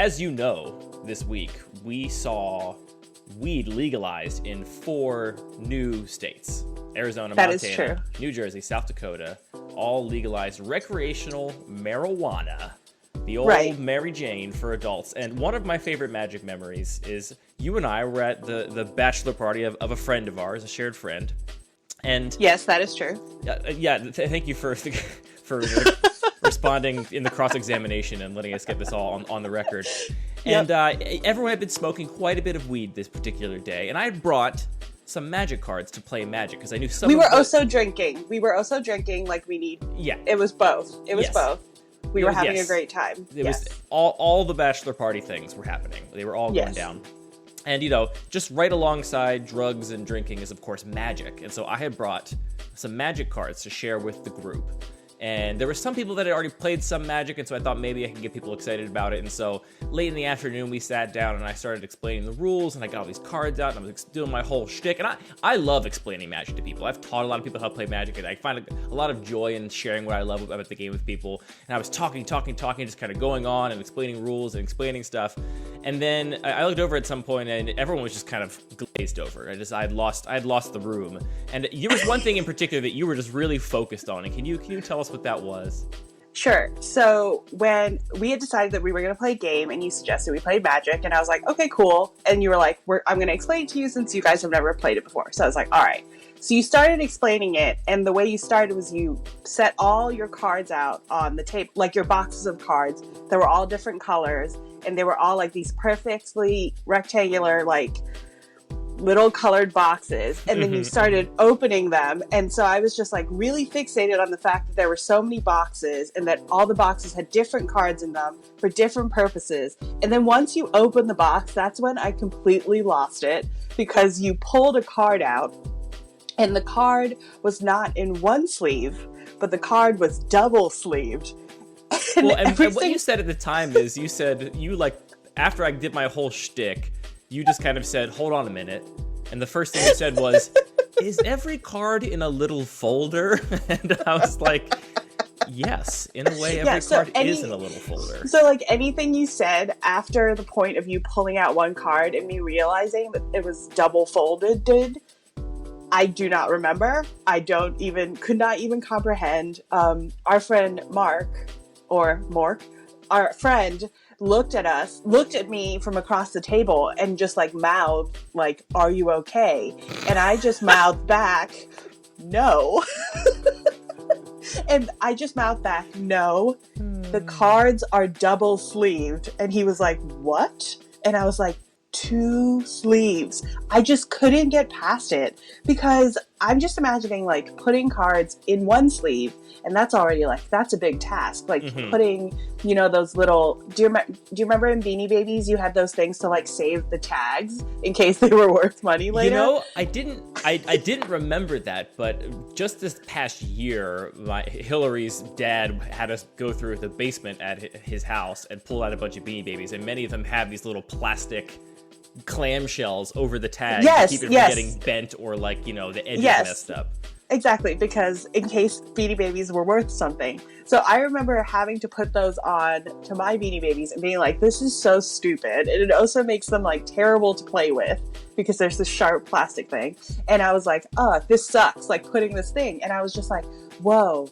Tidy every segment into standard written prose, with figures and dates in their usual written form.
as you know, this week we saw weed legalized in 4 new states. Arizona, that Montana, is true. New Jersey, South Dakota, all legalized recreational marijuana. The old Mary Jane for adults. And one of my favorite Magic memories is you and I were at the bachelor party of a friend of ours, a shared friend. And yes, that is true. Thank you for responding in the cross-examination and letting us get this all on the record. And everyone had been smoking quite a bit of weed this particular day. And I had brought some Magic cards to play Magic because I knew some. We were also drinking. Like we need. Yeah. It was both. Both. We were having a great time. It was all the bachelor party things were happening. They were all going down. And, just right alongside drugs and drinking is, of course, Magic. And so I had brought some Magic cards to share with the group. And there were some people that had already played some Magic, and so I thought maybe I could get people excited about it. And so late in the afternoon, we sat down, and I started explaining the rules, and I got all these cards out, and I was doing my whole shtick. And I love explaining Magic to people. I've taught a lot of people how to play Magic, and I find a lot of joy in sharing what I love about the game with people. And I was talking, just kind of going on and explaining rules and explaining stuff. And then I looked over at some point, and everyone was just kind of glazed over. I had lost the room. And there was one thing in particular that you were just really focused on. And can you tell us what that was? Sure. So when we had decided that we were going to play a game and you suggested we played Magic, and I was like, okay, cool. And you were like, I'm going to explain it to you since you guys have never played it before. So I was like, all right. So you started explaining it, and the way you started was you set all your cards out on the table, like your boxes of cards that were all different colors, and they were all like these perfectly rectangular, like little colored boxes, and then you started opening them. And so I was just like really fixated on the fact that there were so many boxes and that all the boxes had different cards in them for different purposes. And then once you open the box, that's when I completely lost it, because you pulled a card out and the card was not in one sleeve, but the card was double sleeved. And what you said at the time is after I did my whole shtick, you just kind of said, hold on a minute. And the first thing you said was, is every card in a little folder? And I was like, yes, in a way, every card is in a little folder. So like anything you said after the point of you pulling out one card and me realizing that it was double folded, I do not remember. Could not even comprehend. Our friend Mork, our friend, looked at me from across the table and just like mouthed like, are you okay? And I just mouthed back, no. And I just mouthed back, no. The cards are double sleeved. And he was like, what? And I was like, 2 sleeves. I just couldn't get past it, because I'm just imagining like putting cards in one sleeve, and that's already like, that's a big task. Like putting, those little, do you remember in Beanie Babies you had those things to like save the tags in case they were worth money later? I didn't remember that, but just this past year, Hillary's dad had us go through the basement at his house and pull out a bunch of Beanie Babies, and many of them have these little plastic clamshells over the tag to keep it from getting bent or like, the edges messed up. Exactly, because in case Beanie Babies were worth something. So I remember having to put those on to my Beanie Babies and being like, this is so stupid. And it also makes them like terrible to play with because there's this sharp plastic thing. And I was like, this sucks, like putting this thing. And I was just like, whoa,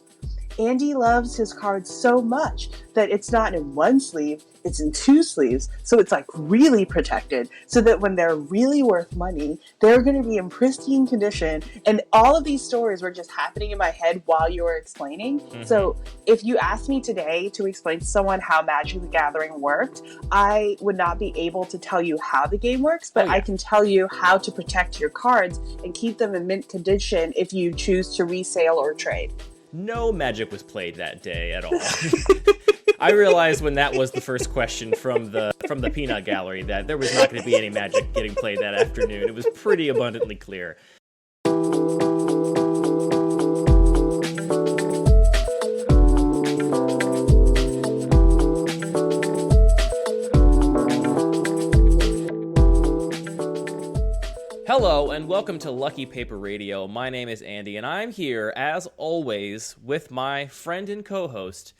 Andy loves his cards so much that it's not in one sleeve, it's in 2 sleeves. So it's like really protected, so that when they're really worth money, they're going to be in pristine condition. And all of these stories were just happening in my head while you were explaining. So if you asked me today to explain to someone how Magic the Gathering worked, I would not be able to tell you how the game works, but I can tell you how to protect your cards and keep them in mint condition if you choose to resale or trade. No Magic was played that day at all. I realized when that was the first question from the peanut gallery that there was not going to be any Magic getting played that afternoon. It was pretty abundantly clear. Hello, and welcome to Lucky Paper Radio. My name is Andy, and I'm here, as always, with my friend and co-host.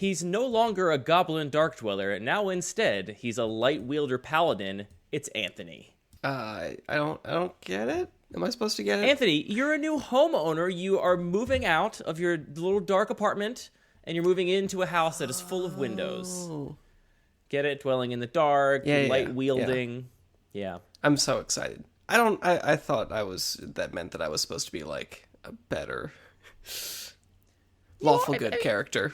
He's no longer a goblin dark dweller. Now instead, he's a light wielder paladin. It's Anthony. I don't get it. Am I supposed to get it? Anthony, you're a new homeowner. You are moving out of your little dark apartment, and you're moving into a house that is full of windows. Get it? Dwelling in the dark, light wielding. Yeah. I'm so excited. I thought that meant that I was supposed to be like a better lawful good character.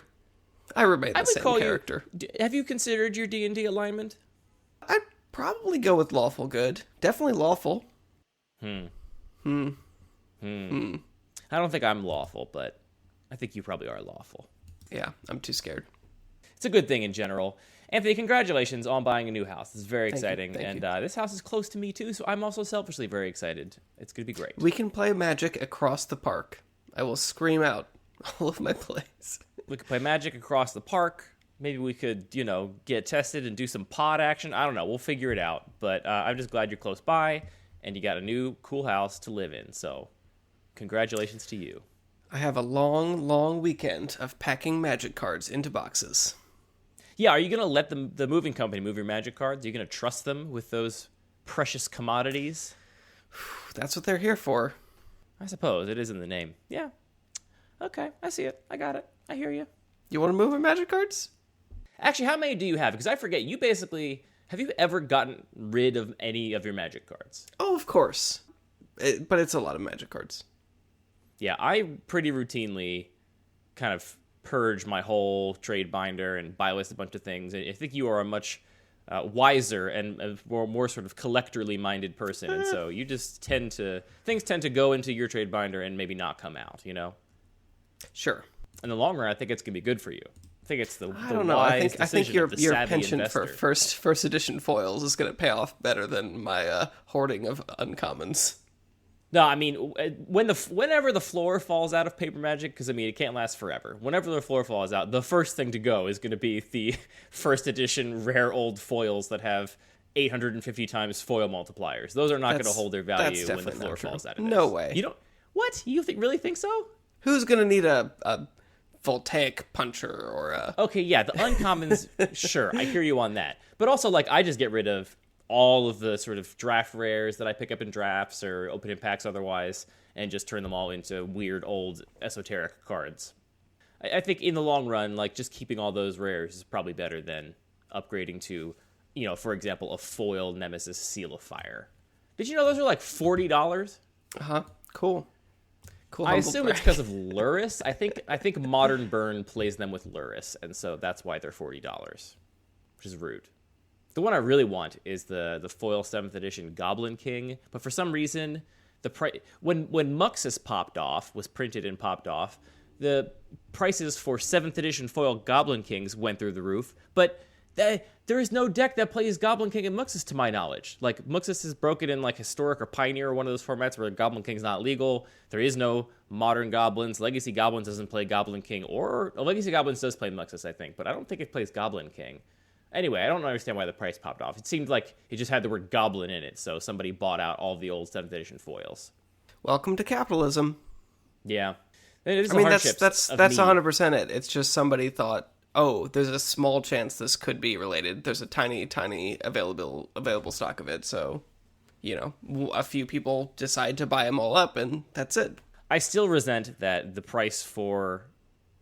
I remain the same character. Have you considered your D&D alignment? I'd probably go with lawful good. Definitely lawful. I don't think I'm lawful, but I think you probably are lawful. Yeah, I'm too scared. It's a good thing in general. Anthony, congratulations on buying a new house. It's very exciting. Thank you. This house is close to me, too, so I'm also selfishly very excited. It's going to be great. We can play Magic across the park. I will scream out all of my plays. We could play Magic across the park. Maybe we could, get tested and do some pod action. I don't know. We'll figure it out. But I'm just glad you're close by, and you got a new cool house to live in. So congratulations to you. I have a long, long weekend of packing Magic cards into boxes. Yeah, are you going to let the moving company move your Magic cards? Are you going to trust them with those precious commodities? That's what they're here for. I suppose. It is in the name. Yeah. Okay, I see it. I got it. I hear you. You want to move our Magic cards? Actually, how many do you have? Because I forget. Have you ever gotten rid of any of your Magic cards? Oh, of course. But it's a lot of Magic cards. Yeah, I pretty routinely kind of purge my whole trade binder and buy list a bunch of things. I think you are a much wiser and a more sort of collectorly minded person, and so you just things tend to go into your trade binder and maybe not come out. Sure. In the long run, I think it's gonna be good for you. I think it's I don't know. I think your penchant for first edition foils is going to pay off better than my hoarding of uncommons. No, I mean, whenever the floor falls out of Paper Magic, because, it can't last forever. Whenever the floor falls out, the first thing to go is going to be the first edition rare old foils that have 850 times foil multipliers. Those are not going to hold their value when the floor falls out of this. No way. You don't... What? You really think so? Who's going to need a voltaic puncher or a... Okay, yeah, the uncommons, sure, I hear you on that. But also, I just get rid of all of the sort of draft rares that I pick up in drafts or open in packs otherwise, and just turn them all into weird old esoteric cards. I think in the long run, just keeping all those rares is probably better than upgrading to, for example, a foil Nemesis Seal of Fire. Did you know those are $40? Uh-huh. Cool. I assume it's because of Luris. I think Modern Burn plays them with Luris, and so that's why they're $40, which is rude. The one I really want is the foil 7th edition Goblin King, but for some reason, the price when Muxus was printed and popped off, the prices for 7th edition foil Goblin Kings went through the roof, but there is no deck that plays Goblin King and Muxus to my knowledge. Muxus is broken in Historic or Pioneer or one of those formats where Goblin King's not legal. There is no Modern Goblins. Legacy Goblins doesn't play Goblin King, or Legacy Goblins does play Muxus, I think, but I don't think it plays Goblin King. Anyway, I don't understand why the price popped off. It seemed like it just had the word goblin in it, so somebody bought out all the old 7th edition foils. Welcome to capitalism. Yeah. That's 100% it. It's just somebody thought, oh, there's a small chance this could be related. There's a tiny, tiny available stock of it, so, a few people decide to buy them all up, and that's it. I still resent that the price for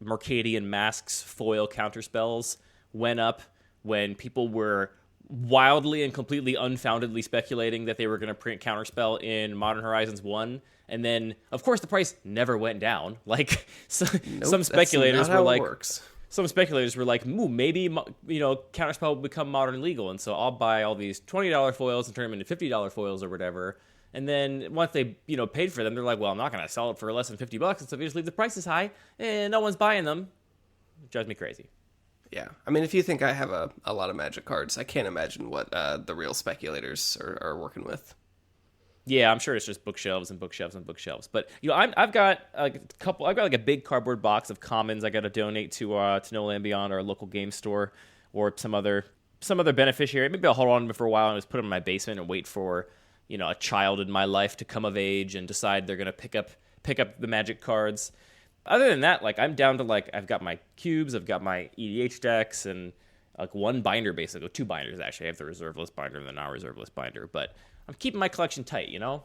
Mercadian Masks foil counterspells went up when people were wildly and completely unfoundedly speculating that they were going to print Counterspell in Modern Horizons 1. And then, of course, the price never went down. Some speculators were like... Some speculators were like, maybe, Counterspell will become modern legal, and so I'll buy all these $20 foils and turn them into $50 foils or whatever. And then once they, paid for them, they're like, well, I'm not going to sell it for less than $50, and so if you just leave the prices high, and no one's buying them. It drives me crazy. Yeah, if you think I have a lot of Magic cards, I can't imagine what the real speculators are working with. Yeah, I'm sure it's just bookshelves and bookshelves and bookshelves. But I've got a couple. I've got a big cardboard box of commons I got to donate to No Land Beyond, our local game store, or some other beneficiary. Maybe I'll hold on to them for a while and just put them in my basement and wait for a child in my life to come of age and decide they're going to pick up the Magic cards. Other than that, like, I'm down to, like, I've got my cubes, I've got my EDH decks, and like one binder, basically, 2 binders actually. I have the reserve list binder and the non-reserve list binder, but I'm keeping my collection tight, you know?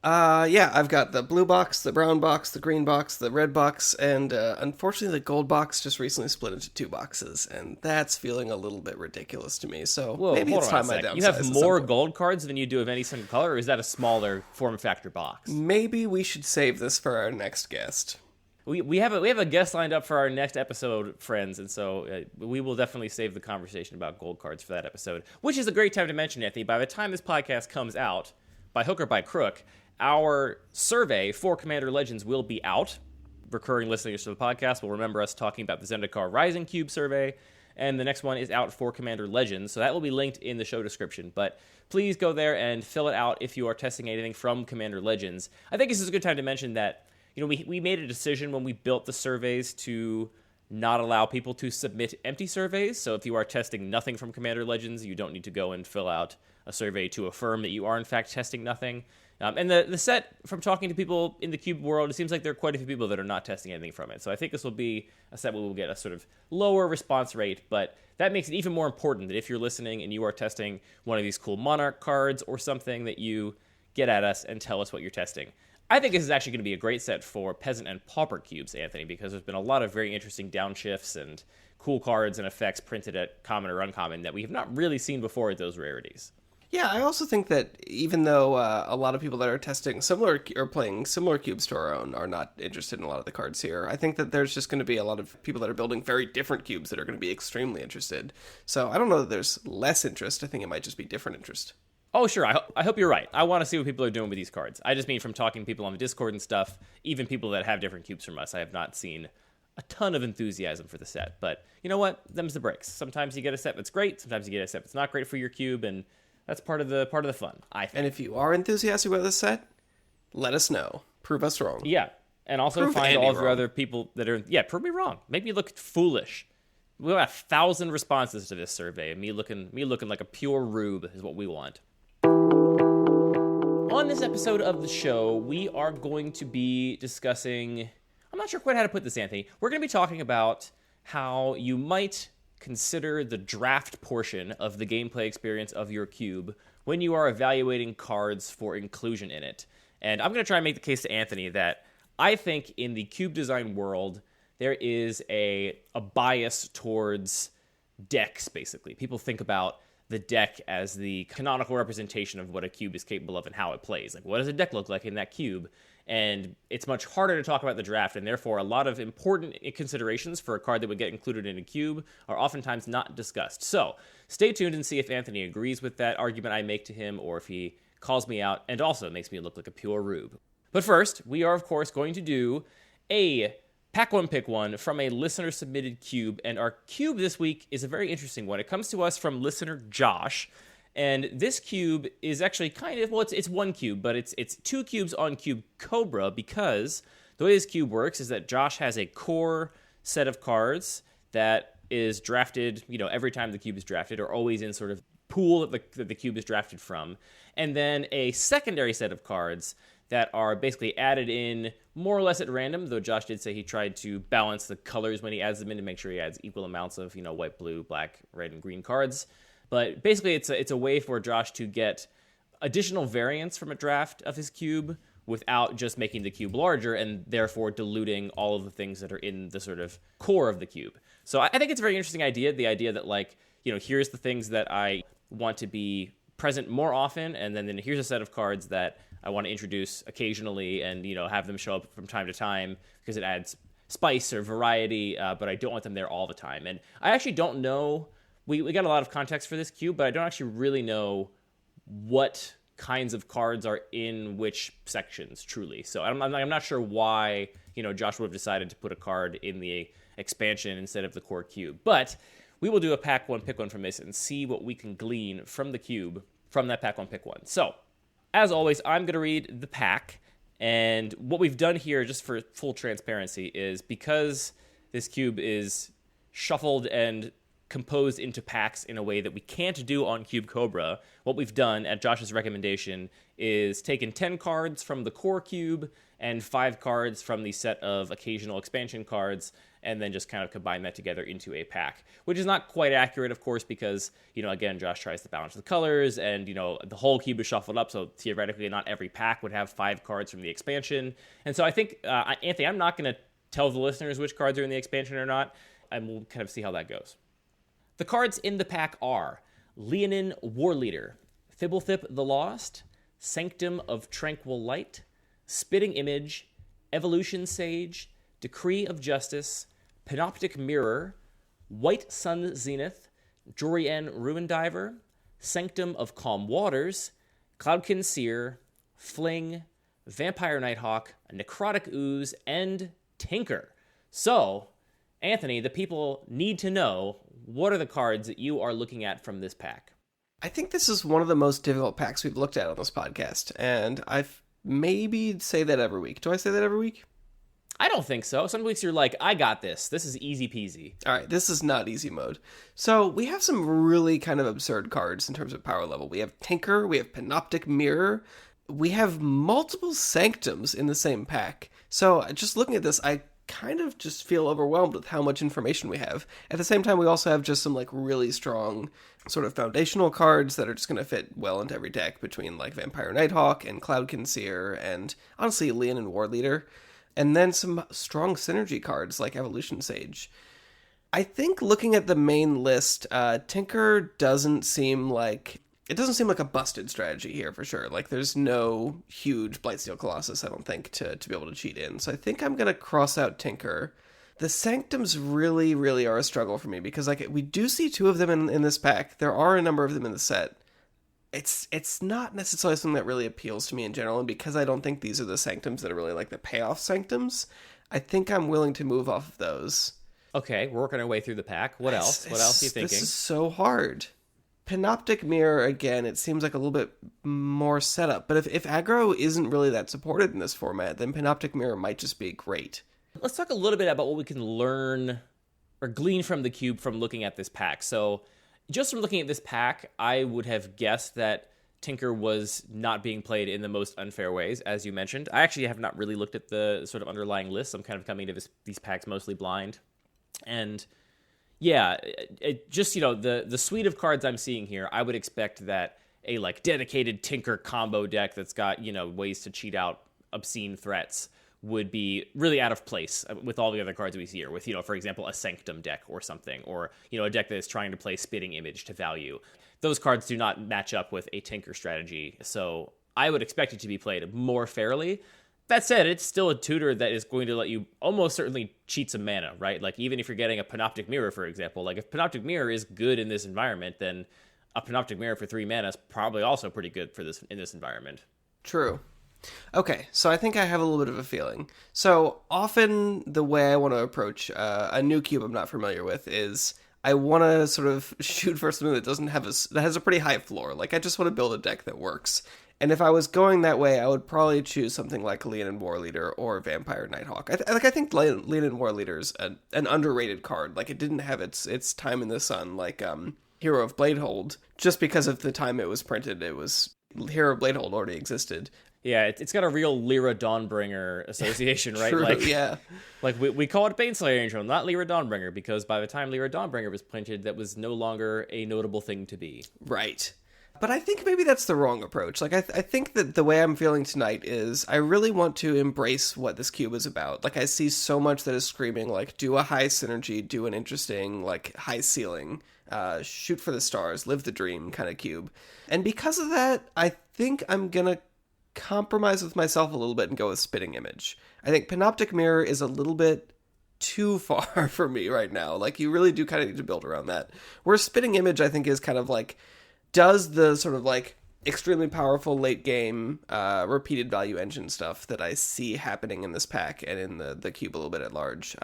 Yeah, I've got the blue box, the brown box, the green box, the red box, and unfortunately the gold box just recently split into 2 boxes, and that's feeling a little bit ridiculous to me, so maybe it's time I downsize. You have more gold cards than you do of any single color, or is that a smaller form factor box? Maybe we should save this for our next guest. We have a guest lined up for our next episode, friends, and so we will definitely save the conversation about gold cards for that episode, which is a great time to mention, Anthony. By the time this podcast comes out, by hook or by crook, our survey for Commander Legends will be out. Recurring listeners to the podcast will remember us talking about the Zendikar Rising Cube survey, and the next one is out for Commander Legends, so that will be linked in the show description. But please go there and fill it out if you are testing anything from Commander Legends. I think this is a good time to mention that, you know, we made a decision when we built the surveys to not allow people to submit empty surveys. So if you are testing nothing from Commander Legends, you don't need to go and fill out a survey to affirm that you are in fact testing nothing. And the set, from talking to people in the Cube world, it seems like there are quite a few people that are not testing anything from it. So I think this will be a set where we'll get a sort of lower response rate, but that makes it even more important that if you're listening and you are testing one of these cool Monarch cards or something, that you get at us and tell us what you're testing. I think this is actually going to be a great set for Peasant and Pauper cubes, Anthony, because there's been a lot of very interesting downshifts and cool cards and effects printed at common or uncommon that we have not really seen before at those rarities. Yeah, I also think that even though a lot of people that are testing similar or playing similar cubes to our own are not interested in a lot of the cards here, I think that there's just going to be a lot of people that are building very different cubes that are going to be extremely interested. So I don't know that there's less interest. I think it might just be different interest. Oh, sure. I hope you're right. I want to see what people are doing with these cards. I just mean from talking to people on the Discord and stuff, even people that have different cubes from us, I have not seen a ton of enthusiasm for the set. But you know what? Them's the breaks. Sometimes you get a set that's great. Sometimes you get a set that's not great for your cube, and that's part of the fun, I think. And if you are enthusiastic about this set, let us know. Prove us wrong. Yeah. And also Prove find Andy all of your wrong. other people that are... Yeah, prove me wrong. Make me look foolish. We got 1,000 responses to this survey, and me looking like a pure rube is what we want. On this episode of the show, we are going to be discussing... I'm not sure quite how to put this, Anthony. We're going to be talking about how you might consider the draft portion of the gameplay experience of your cube when you are evaluating cards for inclusion in it. And I'm going to try and make the case to Anthony that I think in the cube design world, there is a bias towards decks, basically. People think about the deck as the canonical representation of what a cube is capable of and how it plays. Like, what does a deck look like in that cube? And it's much harder to talk about the draft, and therefore a lot of important considerations for a card that would get included in a cube are oftentimes not discussed. So stay tuned and see if Anthony agrees with that argument I make to him, or if he calls me out and also makes me look like a pure rube. But first, we are, of course, going to do a Pack One, Pick One from a listener-submitted cube, and our cube this week is a very interesting one. It comes to us from listener Josh, and this cube is actually kind of, well, it's one cube, but it's 2 cubes on Cube Cobra, because the way this cube works is that Josh has a core set of cards that is drafted, you know, every time the cube is drafted, or always in sort of pool that the cube is drafted from, and then a secondary set of cards that are basically added in more or less at random, though Josh did say he tried to balance the colors when he adds them in to make sure he adds equal amounts of, you know, white, blue, black, red, and green cards. But basically it's a way for Josh to get additional variants from a draft of his cube without just making the cube larger and therefore diluting all of the things that are in the sort of core of the cube. So I think it's a very interesting idea, the idea that, like, you know, here's the things that I want to be present more often, and then here's a set of cards that I want to introduce occasionally and, you know, have them show up from time to time because it adds spice or variety, but I don't want them there all the time. And I actually don't know, we got a lot of context for this cube, but I don't actually really know what kinds of cards are in which sections, truly. So I'm not sure why, you know, Josh would have decided to put a card in the expansion instead of the core cube. But we will do a Pack One, Pick One from this and see what we can glean from the cube from that Pack One, Pick One. So, as always, I'm going to read the pack, and what we've done here, just for full transparency, is because this cube is shuffled and composed into packs in a way that we can't do on Cube Cobra. What we've done at Josh's recommendation is taken 10 cards from the core cube and 5 cards from the set of occasional expansion cards, and then just kind of combine that together into a pack, which is not quite accurate, of course, because, again, Josh tries to balance the colors, and, the whole cube is shuffled up, so theoretically not every pack would have 5 cards from the expansion. And so I think, Anthony, I'm not going to tell the listeners which cards are in the expansion or not, and we'll kind of see how that goes. The cards in the pack are Leonin Warleader, Fibblethip the Lost, Sanctum of Tranquil Light, Spitting Image, Evolution Sage, Decree of Justice, Panoptic Mirror, White Sun Zenith, Jorian Ruin Diver, Sanctum of Calm Waters, Cloudkin Seer, Fling, Vampire Nighthawk, Necrotic Ooze, and Tinker. So, Anthony, the people need to know, what are the cards that you are looking at from this pack? I think this is one of the most difficult packs we've looked at on this podcast, and I've maybe say that every week. Do I say that every week? I don't think so. Some weeks you're like, I got this. This is easy peasy. All right, this is not easy mode. So we have some really kind of absurd cards in terms of power level. We have Tinker, we have Panoptic Mirror, we have multiple Sanctums in the same pack. So just looking at this, I kind of just feel overwhelmed with how much information we have. At the same time, we also have just some like really strong sort of foundational cards that are just going to fit well into every deck, between like Vampire Nighthawk and Cloudkin Seer and honestly Leonin Warleader. And then some strong synergy cards like Evolution Sage. I think looking at the main list, Tinker doesn't seem like a busted strategy here for sure. Like there's no huge Blightsteel Colossus, I don't think, to be able to cheat in. So I think I'm going to cross out Tinker. The Sanctums really, really are a struggle for me because like we do see 2 of them in this pack. There are a number of them in the set. It's not necessarily something that really appeals to me in general, and because I don't think these are the Sanctums that are really like the payoff Sanctums, I think I'm willing to move off of those. Okay, we're working our way through the pack. What else? What else are you thinking? This is so hard. Panoptic Mirror, again, it seems like a little bit more setup, but if aggro isn't really that supported in this format, then Panoptic Mirror might just be great. Let's talk a little bit about what we can learn or glean from the cube from looking at this pack. So just from looking at this pack, I would have guessed that Tinker was not being played in the most unfair ways, as you mentioned. I actually have not really looked at the sort of underlying list. I'm kind of coming to these packs mostly blind. And yeah, just, the suite of cards I'm seeing here, I would expect that a like dedicated Tinker combo deck that's got, ways to cheat out obscene threats would be really out of place with all the other cards we see here, with, for example, a Sanctum deck or something, or, a deck that is trying to play Spitting Image to value. Those cards do not match up with a Tinker strategy, so I would expect it to be played more fairly. That said, it's still a tutor that is going to let you almost certainly cheat some mana, right? Like, even if you're getting a Panoptic Mirror, for example, like, if Panoptic Mirror is good in this environment, then a Panoptic Mirror for 3 mana is probably also pretty good in this environment. True. Okay, so I think I have a little bit of a feeling. So often the way I want to approach a new cube I'm not familiar with is I want to sort of shoot for something that has a pretty high floor. Like I just want to build a deck that works. And if I was going that way, I would probably choose something like Leonin Warleader or Vampire Nighthawk. I think Leonin Warleader is an underrated card. Like it didn't have its time in the sun like Hero of Bladehold. Just because of the time it was printed, Hero of Bladehold already existed. Yeah, it's got a real Lyra Dawnbringer association, right? True, like, yeah. Like, we call it Baneslayer Angel, not Lyra Dawnbringer, because by the time Lyra Dawnbringer was printed, that was no longer a notable thing to be. Right. But I think maybe that's the wrong approach. Like, I think that the way I'm feeling tonight is I really want to embrace what this cube is about. Like, I see so much that is screaming, like, do a high synergy, do an interesting, like, high ceiling, shoot for the stars, live the dream kind of cube. And because of that, I think I'm gonna compromise with myself a little bit and go with Spitting Image. I think Panoptic Mirror is a little bit too far for me right now. Like, you really do kind of need to build around that. Whereas Spitting Image, I think, is kind of like, does the sort of like extremely powerful late game repeated value engine stuff that I see happening in this pack and in the cube a little bit at large,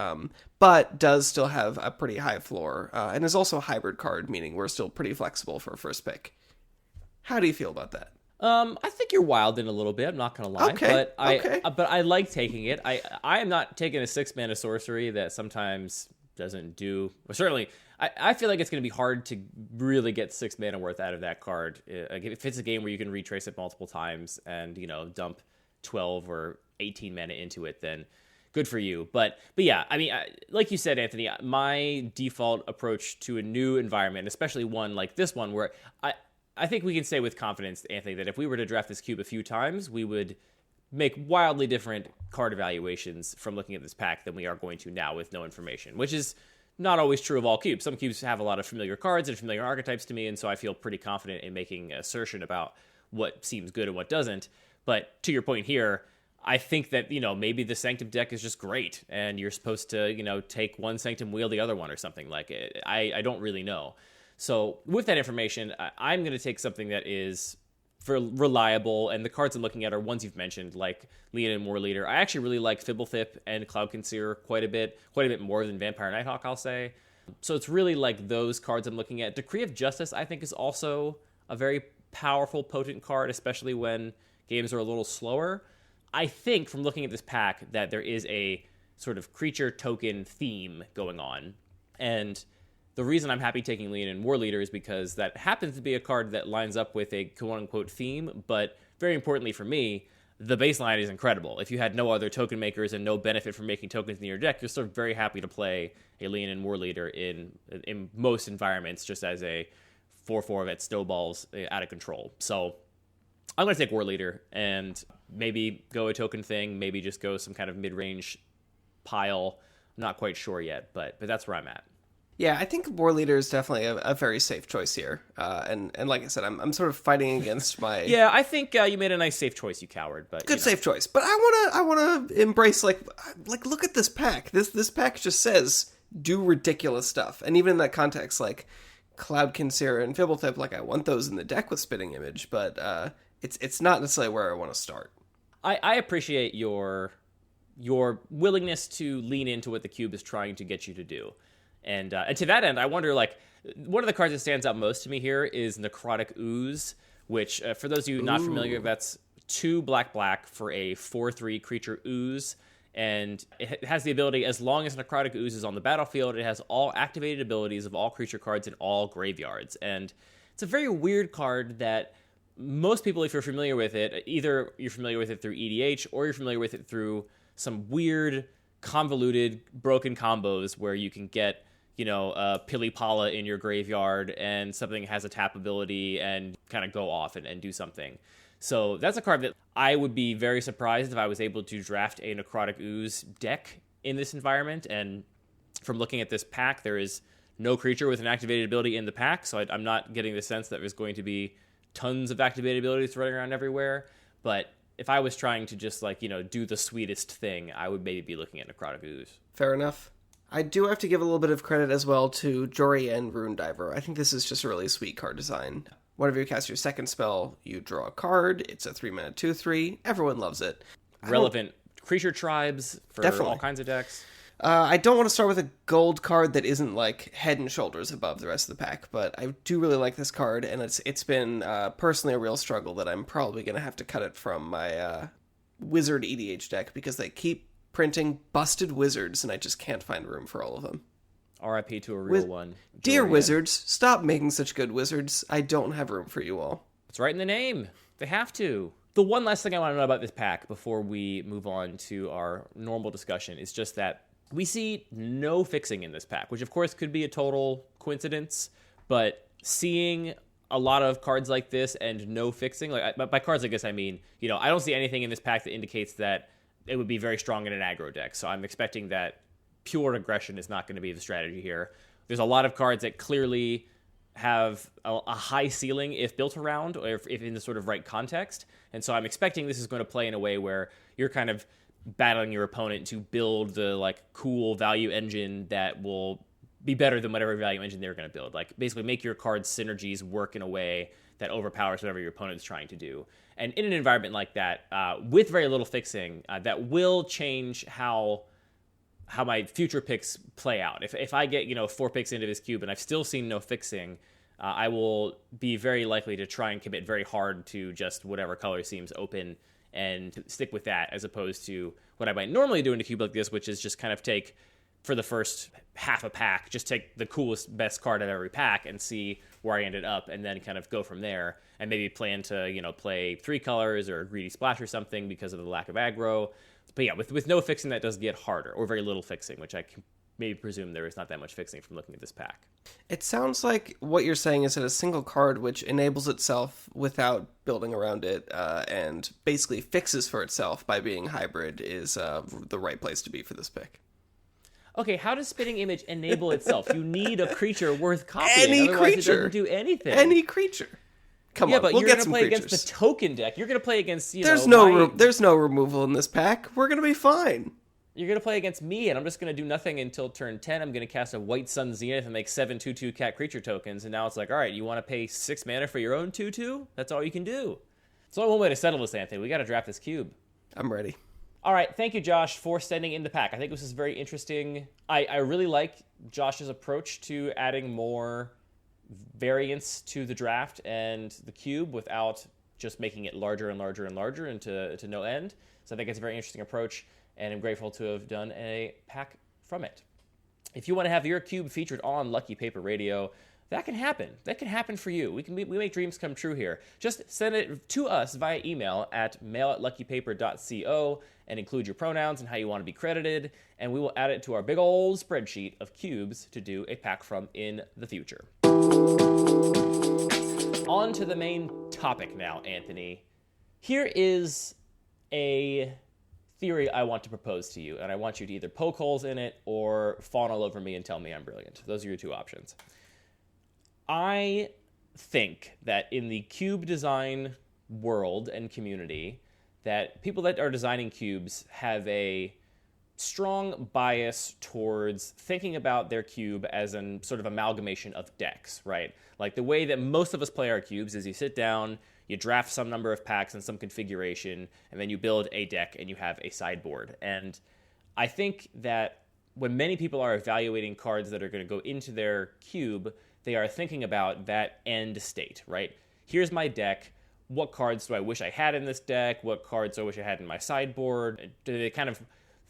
but does still have a pretty high floor and is also a hybrid card, meaning we're still pretty flexible for a first pick. How do you feel about that? I think you're wilding a little bit. I'm not gonna lie, but I like taking it. I am not taking a 6-mana sorcery that sometimes doesn't do. Well, certainly, I feel like it's going to be hard to really get 6 mana worth out of that card. If it's a game where you can retrace it multiple times and, dump 12 or 18 mana into it, then good for you. But yeah, I mean, like you said, Anthony, my default approach to a new environment, especially one like this one, where I think we can say with confidence, Anthony, that if we were to draft this cube a few times, we would make wildly different card evaluations from looking at this pack than we are going to now with no information, which is not always true of all cubes. Some cubes have a lot of familiar cards and familiar archetypes to me, and so I feel pretty confident in making an assertion about what seems good and what doesn't. But to your point here, I think that, maybe the Sanctum deck is just great, and you're supposed to, take one Sanctum, wheel the other one or something like it. I don't really know. So with that information, I'm going to take something that is reliable, and the cards I'm looking at are ones you've mentioned, like Leonin Warleader. I actually really like Fibblethip and Cloud Concealer quite a bit more than Vampire Nighthawk, I'll say. So it's really like those cards I'm looking at. Decree of Justice, I think, is also a very powerful, potent card, especially when games are a little slower. I think from looking at this pack that there is a sort of creature token theme going on, and the reason I'm happy taking Leonin Warleader is because that happens to be a card that lines up with a quote-unquote theme, but very importantly for me, the baseline is incredible. If you had no other token makers and no benefit from making tokens in your deck, you're still very happy to play a Leonin Warleader in most environments just as a 4/4 that snowballs out of control. So I'm going to take Warleader and maybe go a token thing, maybe just go some kind of mid-range pile. I'm not quite sure yet, but that's where I'm at. Yeah, I think Warleader is definitely a very safe choice here. And like I said, I'm sort of fighting against my... Yeah, I think you made a nice safe choice, you coward. But good safe choice. But I wanna embrace like look at this pack. This pack just says do ridiculous stuff. And even in that context, like Cloud Concealer and Fibblethip, like I want those in the deck with Spitting Image, but it's not necessarily where I want to start. I appreciate your willingness to lean into what the cube is trying to get you to do. And to that end, I wonder, like, one of the cards that stands out most to me here is Necrotic Ooze, which, for those of you not familiar, that's 2 black for a 4/3 creature ooze. And it has the ability, as long as Necrotic Ooze is on the battlefield, it has all activated abilities of all creature cards in all graveyards. And it's a very weird card that most people, if you're familiar with it, either you're familiar with it through EDH or you're familiar with it through some weird, convoluted, broken combos where you can get Pilipala in your graveyard and something has a tap ability and kind of go off and do something. So that's a card that I would be very surprised if I was able to draft a Necrotic Ooze deck in this environment. And from looking at this pack, there is no creature with an activated ability in the pack, so I'm not getting the sense that there's going to be tons of activated abilities running around everywhere. But if I was trying to just do the sweetest thing, I would maybe be looking at Necrotic Ooze. Fair enough. I do have to give a little bit of credit as well to Jorian Rune Diver. I think this is just a really sweet card design. Whenever you cast your second spell, you draw a card. It's a 3-mana 2/3. Everyone loves it. Relevant creature tribes for Definitely. All kinds of decks. I don't want to start with a gold card that isn't like head and shoulders above the rest of the pack, but I do really like this card, and it's been personally a real struggle that I'm probably going to have to cut it from my Wizard EDH deck because they keep printing busted wizards, and I just can't find room for all of them. RIP to a real one. Dear Wizards, stop making such good wizards. I don't have room for you all. It's right in the name. They have to. The one last thing I want to know about this pack before we move on to our normal discussion is just that we see no fixing in this pack, which of course could be a total coincidence, but seeing a lot of cards like this and no fixing, like by cards like this I mean, I don't see anything in this pack that indicates that it would be very strong in an aggro deck, so I'm expecting that pure aggression is not going to be the strategy here. There's a lot of cards that clearly have a high ceiling if built around, or if in the sort of right context, and so I'm expecting this is going to play in a way where you're kind of battling your opponent to build the cool value engine that will be better than whatever value engine they're going to build. Like basically make your card's synergies work in a way that overpowers whatever your opponent's trying to do. And in an environment like that, with very little fixing, that will change how my future picks play out. If I get 4 picks into this cube and I've still seen no fixing, I will be very likely to try and commit very hard to just whatever color seems open and stick with that, as opposed to what I might normally do in a cube like this, which is just kind of take for the first half a pack, just take the coolest, best card out of every pack and see where I ended up, and then kind of go from there, and maybe plan to, play 3 colors or a greedy splash or something because of the lack of aggro. But yeah, with no fixing, that does get harder, or very little fixing, which I can maybe presume there is not that much fixing from looking at this pack. It sounds like what you're saying is that a single card which enables itself without building around it and basically fixes for itself by being hybrid is the right place to be for this pick. Okay, how does Spitting Image enable itself? You need a creature worth copying. Otherwise it doesn't do anything. Any creature. Come on, but we'll you're get going to some play creatures. against the token deck. You're going to play against, there's no removal in this pack. We're going to be fine. You're going to play against me, and I'm just going to do nothing until turn 10. I'm going to cast a White Sun Zenith and make 7 2/2 cat creature tokens, and now it's like, all right, you want to pay 6 mana for your own 2/2? That's all you can do. It's only one way to settle this, Anthony. We got to draft this cube. I'm ready. All right, thank you, Josh, for sending in the pack. I think this is very interesting. I really like Josh's approach to adding more variance to the draft and the cube without just making it larger and larger and larger into no end. So I think it's a very interesting approach, and I'm grateful to have done a pack from it. If you want to have your cube featured on Lucky Paper Radio, that can happen. That can happen for you. We make dreams come true here. Just send it to us via email at mail@luckypaper.co and include your pronouns and how you want to be credited, and we will add it to our big old spreadsheet of cubes to do a pack from in the future. On to the main topic now, Anthony. Here is a theory I want to propose to you, and I want you to either poke holes in it or fawn all over me and tell me I'm brilliant. Those are your 2 options. I think that in the cube design world and community, that people that are designing cubes have a strong bias towards thinking about their cube as an sort of amalgamation of decks, right? Like the way that most of us play our cubes is you sit down, you draft some number of packs and some configuration, and then you build a deck and you have a sideboard. And I think that when many people are evaluating cards that are going to go into their cube, they are thinking about that end state, right? Here's my deck. What cards do I wish I had in this deck? What cards do I wish I had in my sideboard? Do they kind of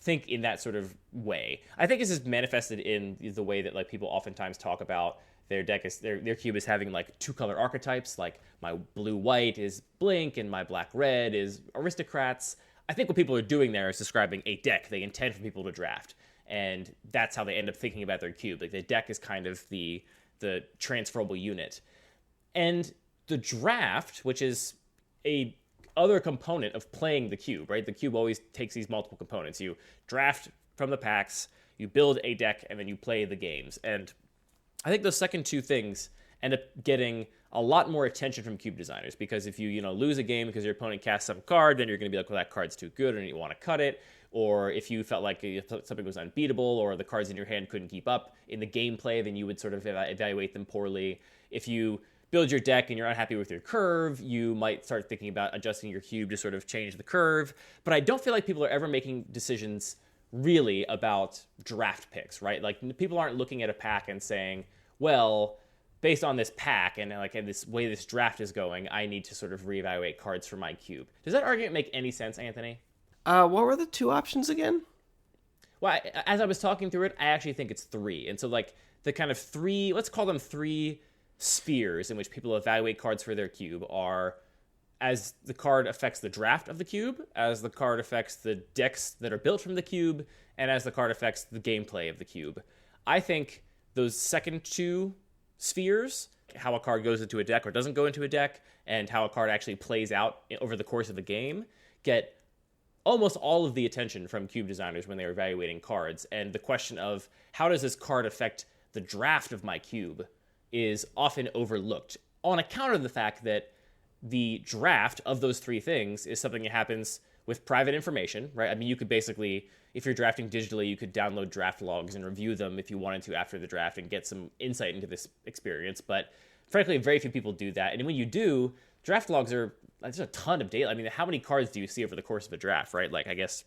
think in that sort of way? I think this is manifested in the way that like people oftentimes talk about their deck is their cube is having like 2 color archetypes, like my blue-white is Blink and my black-red is Aristocrats. I think what people are doing there is describing a deck they intend for people to draft, and that's how they end up thinking about their cube. Like the deck is kind of the transferable unit. And the draft, which is a other component of playing the cube, right? The cube always takes these multiple components. You draft from the packs, you build a deck, and then you play the games. And I think those second 2 things end up getting a lot more attention from cube designers, because if you lose a game because your opponent casts some card, then you're going to be like, well, that card's too good and you want to cut it. Or if you felt like something was unbeatable or the cards in your hand couldn't keep up in the gameplay, then you would sort of evaluate them poorly. If you build your deck and you're unhappy with your curve, you might start thinking about adjusting your cube to sort of change the curve. But I don't feel like people are ever making decisions really about draft picks, right? Like people aren't looking at a pack and saying, well, based on this pack and like this way this draft is going, I need to sort of reevaluate cards for my cube. Does that argument make any sense, Anthony? What were the 2 options again? Well, as I was talking through it, I actually think it's 3. And so like the kind of 3, let's call them 3 spheres in which people evaluate cards for their cube are as the card affects the draft of the cube, as the card affects the decks that are built from the cube, and as the card affects the gameplay of the cube. I think those second 2 spheres, how a card goes into a deck or doesn't go into a deck, and how a card actually plays out over the course of a game, get almost all of the attention from cube designers when they're evaluating cards. And the question of how does this card affect the draft of my cube is often overlooked on account of the fact that the draft of those 3 things is something that happens with private information, right? I mean, you could basically, if you're drafting digitally, you could download draft logs and review them if you wanted to after the draft and get some insight into this experience. But frankly, very few people do that. And when you do, draft logs there's a ton of data. I mean, how many cards do you see over the course of a draft, right? Like, I guess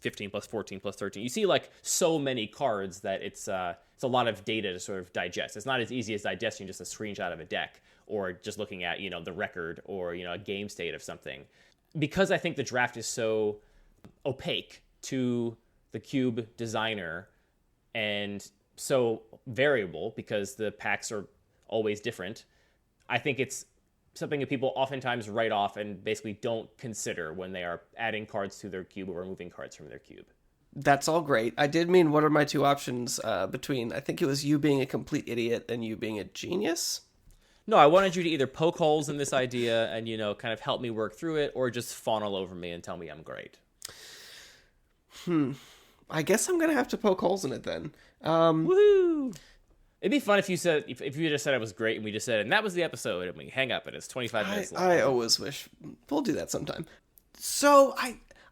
15 plus 14 plus 13. You see like so many cards that it's a lot of data to sort of digest. It's not as easy as digesting just a screenshot of a deck or just looking at, the record or, a game state of something. Because I think the draft is so opaque to the cube designer, and so variable because the packs are always different. I think it's something that people oftentimes write off and basically don't consider when they are adding cards to their cube or removing cards from their cube. That's all great. I did mean, what are my two options between, I think it was you being a complete idiot and you being a genius? No, I wanted you to either poke holes in this idea and, kind of help me work through it, or just fawn all over me and tell me I'm great. I guess I'm going to have to poke holes in it then. Woohoo! It'd be fun if you just said it was great and we just said, and that was the episode, and we hang up and it's 25 minutes long. I always wish. We'll do that sometime. So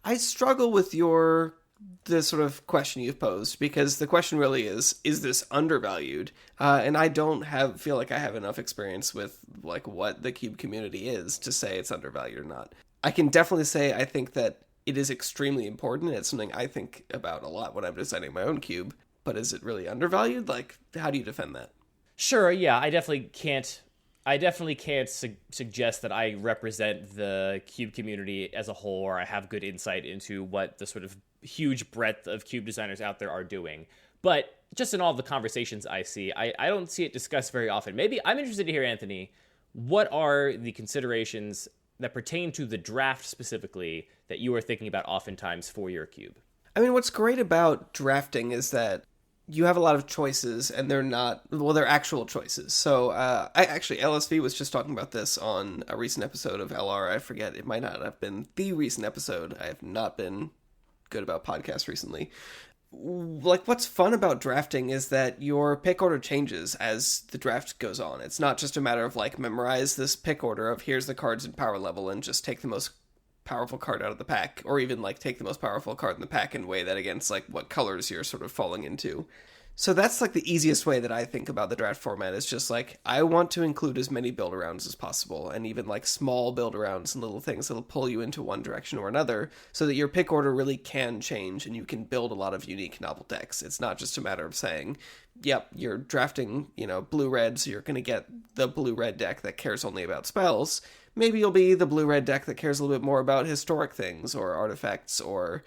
I struggle with the sort of question you've posed, because the question really is this undervalued? And I don't feel like I have enough experience with like what the cube community is to say it's undervalued or not. I can definitely say I think that it is extremely important. It's something I think about a lot when I'm designing my own cube. But is it really undervalued? Like, how do you defend that? Sure, yeah, I definitely can't suggest that I represent the cube community as a whole, or I have good insight into what the sort of huge breadth of cube designers out there are doing. But just in all the conversations I see, I don't see it discussed very often. Maybe I'm interested to hear, Anthony, what are the considerations that pertain to the draft specifically that you are thinking about oftentimes for your cube? I mean, what's great about drafting is that you have a lot of choices, and they're actual choices. So LSV was just talking about this on a recent episode of LR. I forget, it might not have been the recent episode. I have not been good about podcasts recently. Like, what's fun about drafting is that your pick order changes as the draft goes on. It's not just a matter of like, memorize this pick order of here's the cards in power level and just take the most powerful card out of the pack, or even like take the most powerful card in the pack and weigh that against like what colors you're sort of falling into. So that's like the easiest way that I think about the draft format, is just like, I want to include as many build arounds as possible, and even like small build arounds and little things that'll pull you into one direction or another, so that your pick order really can change and you can build a lot of unique novel decks. It's not just a matter of saying, yep, you're drafting, blue-red, so you're going to get the blue-red deck that cares only about spells. Maybe you'll be the blue-red deck that cares a little bit more about historic things or artifacts or,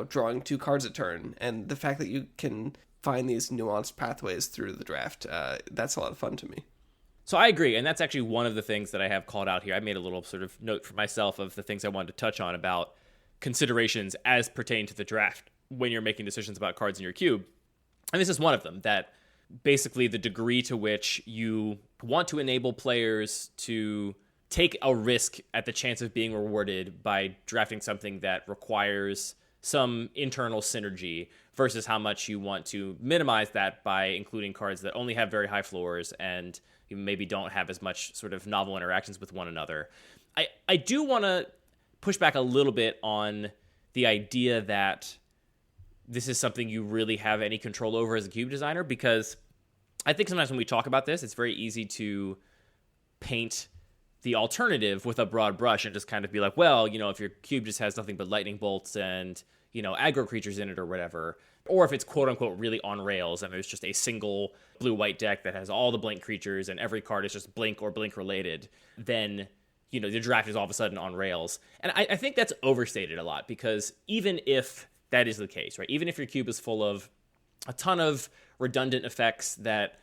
drawing 2 cards a turn. And the fact that you can find these nuanced pathways through the draft, that's a lot of fun to me. So I agree, and that's actually one of the things that I have called out here. I made a little sort of note for myself of the things I wanted to touch on about considerations as pertain to the draft when you're making decisions about cards in your cube. And this is one of them, that basically the degree to which you want to enable players to take a risk at the chance of being rewarded by drafting something that requires some internal synergy versus how much you want to minimize that by including cards that only have very high floors and you maybe don't have as much sort of novel interactions with one another. I do want to push back a little bit on the idea that this is something you really have any control over as a cube designer, because I think sometimes when we talk about this, it's very easy to paint the alternative with a broad brush and just kind of be like, well, if your cube just has nothing but lightning bolts and, aggro creatures in it or whatever, or if it's quote unquote really on rails and there's just a single blue-white deck that has all the blink creatures and every card is just blink or blink related, then, the draft is all of a sudden on rails. And I think that's overstated a lot, because even if that is the case, right? Even if your cube is full of a ton of redundant effects that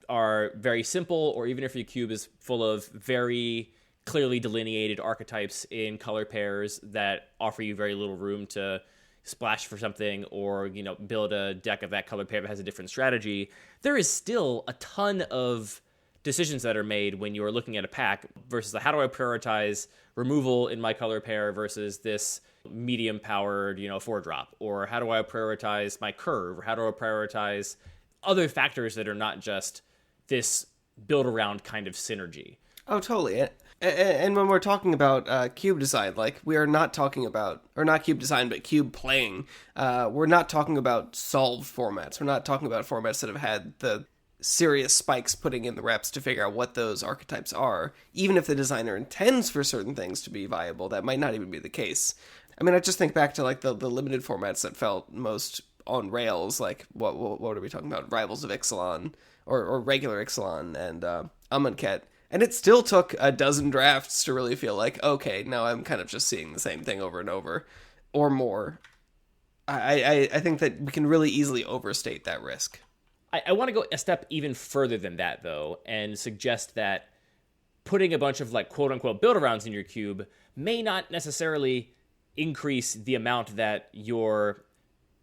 are very simple, or even if your cube is full of very clearly delineated archetypes in color pairs that offer you very little room to splash for something or, build a deck of that color pair that has a different strategy, there is still a ton of decisions that are made when you're looking at a pack versus how do I prioritize removal in my color pair versus this medium powered, 4-drop, or how do I prioritize my curve, or how do I prioritize other factors that are not just this build around kind of synergy. Oh, totally. And when we're talking about cube design, like, we are not talking about, or not cube design, but cube playing. We're not talking about solved formats. We're not talking about formats that have had the serious spikes putting in the reps to figure out what those archetypes are. Even if the designer intends for certain things to be viable, that might not even be the case. I mean, I just think back to like the limited formats that felt most on rails, like what are we talking about? Rivals of Ixalan, or regular Ixalan, and Amonkhet. And it still took a dozen drafts to really feel like, okay, now I'm kind of just seeing the same thing over and over, or more. I think that we can really easily overstate that risk. I want to go a step even further than that, though, and suggest that putting a bunch of, like, quote-unquote build-arounds in your cube may not necessarily increase the amount that your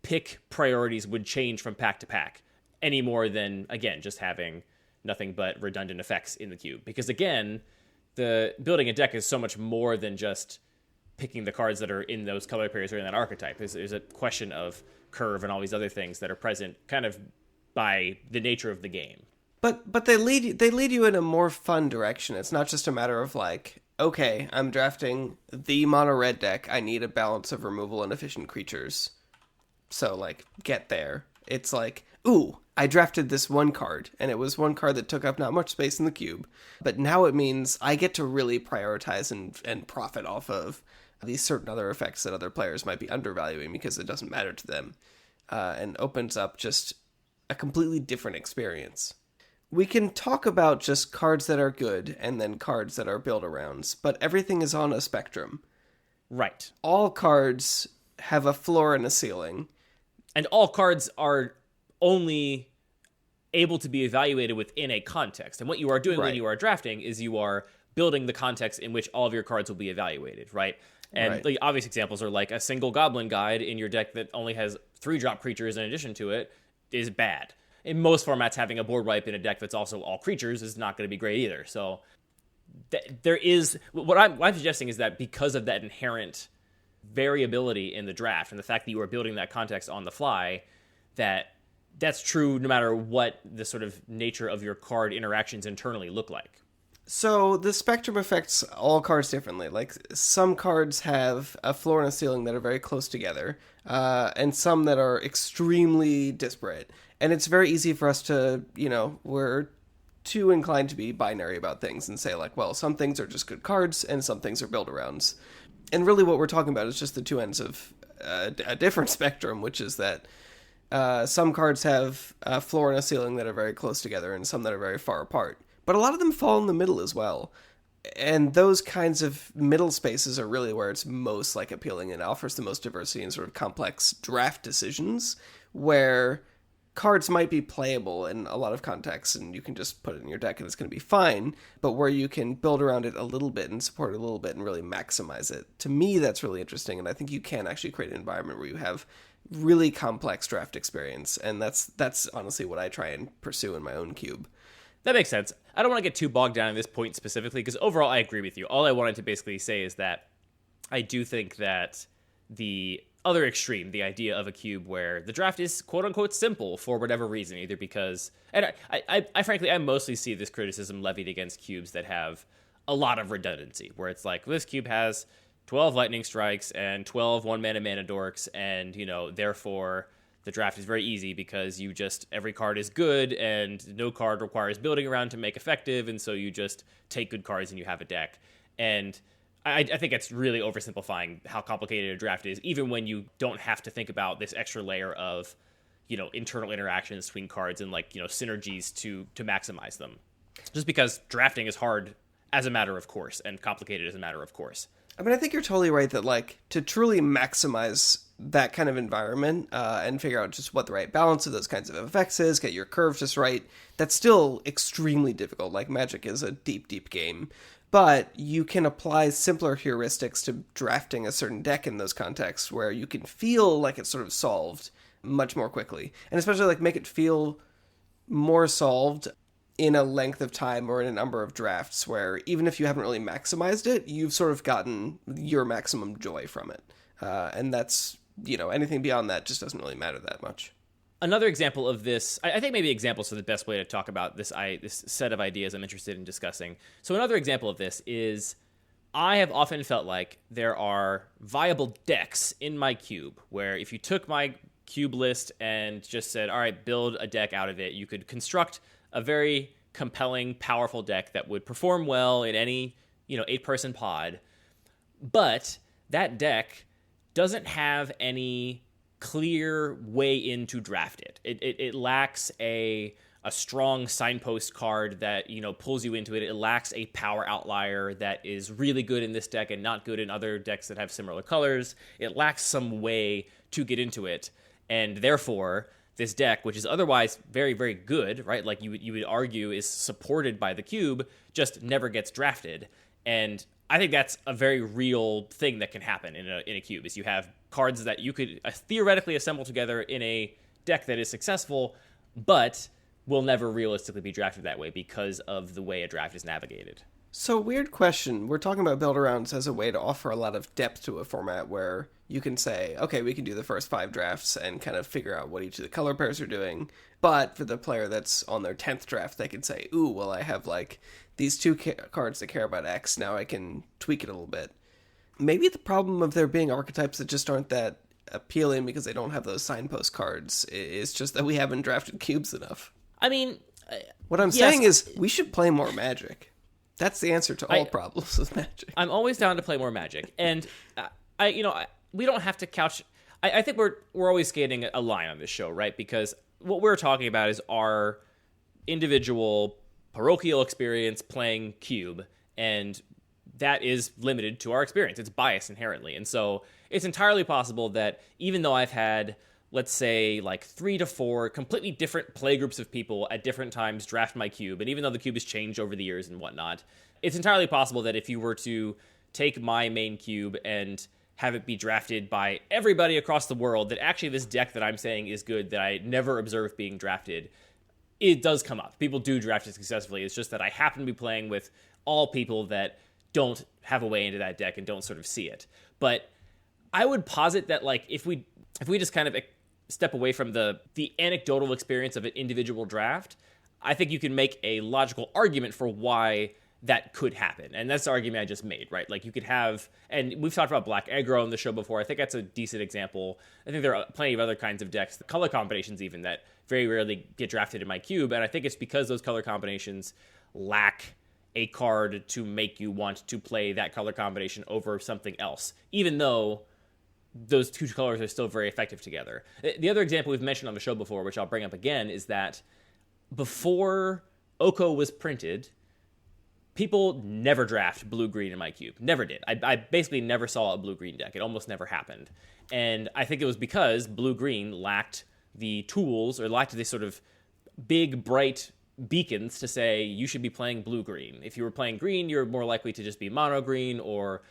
pick priorities would change from pack to pack any more than, again, just having nothing but redundant effects in the cube. Because, again, the building a deck is so much more than just picking the cards that are in those color pairs or in that archetype. There's a question of curve and all these other things that are present kind of by the nature of the game. But they lead you in a more fun direction. It's not just a matter of like, okay, I'm drafting the mono red deck. I need a balance of removal and efficient creatures. So like, get there. It's like, ooh, I drafted this one card, and it was one card that took up not much space in the cube. But now it means I get to really prioritize and profit off of these certain other effects that other players might be undervaluing because it doesn't matter to them, and opens up just a completely different experience. We can talk about just cards that are good and then cards that are build-arounds, but everything is on a spectrum. Right. All cards have a floor and a ceiling. And all cards are only able to be evaluated within a context. And what you are doing when you are drafting is you are building the context in which all of your cards will be evaluated, right? And the obvious examples are like a single goblin guide in your deck that only has 3-drop creatures in addition to it is bad. In most formats, having a board wipe in a deck that's also all creatures is not going to be great either. So there is... What I'm suggesting is that because of that inherent variability in the draft and the fact that you are building that context on the fly, that's true no matter what the sort of nature of your card interactions internally look like. So the spectrum affects all cards differently. Like, some cards have a floor and a ceiling that are very close together, and some that are extremely disparate. And it's very easy for us to, we're too inclined to be binary about things and say, like, well, some things are just good cards and some things are build-arounds. And really what we're talking about is just the two ends of a different spectrum, which is that some cards have a floor and a ceiling that are very close together and some that are very far apart. But a lot of them fall in the middle as well. And those kinds of middle spaces are really where it's most like appealing and offers the most diversity and sort of complex draft decisions where cards might be playable in a lot of contexts and you can just put it in your deck and it's going to be fine, but where you can build around it a little bit and support it a little bit and really maximize it. To me, that's really interesting, and I think you can actually create an environment where you have really complex draft experience, and that's honestly what I try and pursue in my own cube. That makes sense. I don't want to get too bogged down in this point specifically, because overall I agree with you. All I wanted to basically say is that I do think that the other extreme, the idea of a cube where the draft is quote-unquote simple for whatever reason, either because... And I frankly, I mostly see this criticism levied against cubes that have a lot of redundancy, where it's like, this cube has 12 lightning strikes and 12 one-mana dorks, and, therefore... The draft is very easy because every card is good and no card requires building around to make effective, and so you just take good cards and you have a deck. And I think it's really oversimplifying how complicated a draft is, even when you don't have to think about this extra layer of, internal interactions between cards and synergies to maximize them. Just because drafting is hard as a matter of course and complicated as a matter of course. I mean, I think you're totally right that, to truly maximize that kind of environment and figure out just what the right balance of those kinds of effects is, get your curve just right, that's still extremely difficult. Magic is a deep, deep game. But you can apply simpler heuristics to drafting a certain deck in those contexts where you can feel like it's sort of solved much more quickly. And especially, make it feel more solved in a length of time or in a number of drafts where even if you haven't really maximized it, you've sort of gotten your maximum joy from it. And that's, anything beyond that just doesn't really matter that much. Another example of this, I think maybe examples are the best way to talk about this set of ideas I'm interested in discussing. So another example of this is I have often felt like there are viable decks in my cube where if you took my cube list and just said, all right, build a deck out of it, you could construct a very compelling, powerful deck that would perform well in any, 8-person pod. But that deck doesn't have any clear way in to draft it. It lacks a strong signpost card that, pulls you into it. It lacks a power outlier that is really good in this deck and not good in other decks that have similar colors. It lacks some way to get into it, and therefore this deck, which is otherwise very, very good, right? Like you would argue is supported by the cube, just never gets drafted. And I think that's a very real thing that can happen in a cube, is you have cards that you could theoretically assemble together in a deck that is successful, but will never realistically be drafted that way because of the way a draft is navigated. So, weird question. We're talking about build-arounds as a way to offer a lot of depth to a format where you can say, okay, we can do the first 5 drafts and kind of figure out what each of the color pairs are doing. But for the player that's on their 10th draft, they can say, ooh, well, I have like these 2 cards that care about X. Now I can tweak it a little bit. Maybe the problem of there being archetypes that just aren't that appealing because they don't have those signpost cards is just that we haven't drafted cubes enough. I mean, what I'm saying is we should play more Magic. That's the answer to all problems with Magic. I'm always down to play more Magic, and we don't have to couch. I think we're always skating a line on this show, right? Because what we're talking about is our individual parochial experience playing Cube, and that is limited to our experience. It's biased inherently, and so it's entirely possible that even though I've had, let's say, like 3 to 4 completely different playgroups of people at different times draft my cube, and even though the cube has changed over the years and whatnot, it's entirely possible that if you were to take my main cube and have it be drafted by everybody across the world, that actually this deck that I'm saying is good, that I never observed being drafted, it does come up. People do draft it successfully. It's just that I happen to be playing with all people that don't have a way into that deck and don't sort of see it. But I would posit that, like, if we just kind of step away from the anecdotal experience of an individual draft, I think you can make a logical argument for why that could happen. And that's the argument I just made, right? Like, you could have, and we've talked about Black Aggro on the show before. I think that's a decent example. I think there are plenty of other kinds of decks, the color combinations even, that very rarely get drafted in my cube. And I think it's because those color combinations lack a card to make you want to play that color combination over something else, even though those 2 colors are still very effective together. The other example we've mentioned on the show before, which I'll bring up again, is that before Oko was printed, people never draft blue-green in my cube. Never did. I basically never saw a blue-green deck. It almost never happened. And I think it was because blue-green lacked the tools, or lacked this sort of big, bright beacons to say you should be playing blue-green. If you were playing green, you're more likely to just be mono-green or,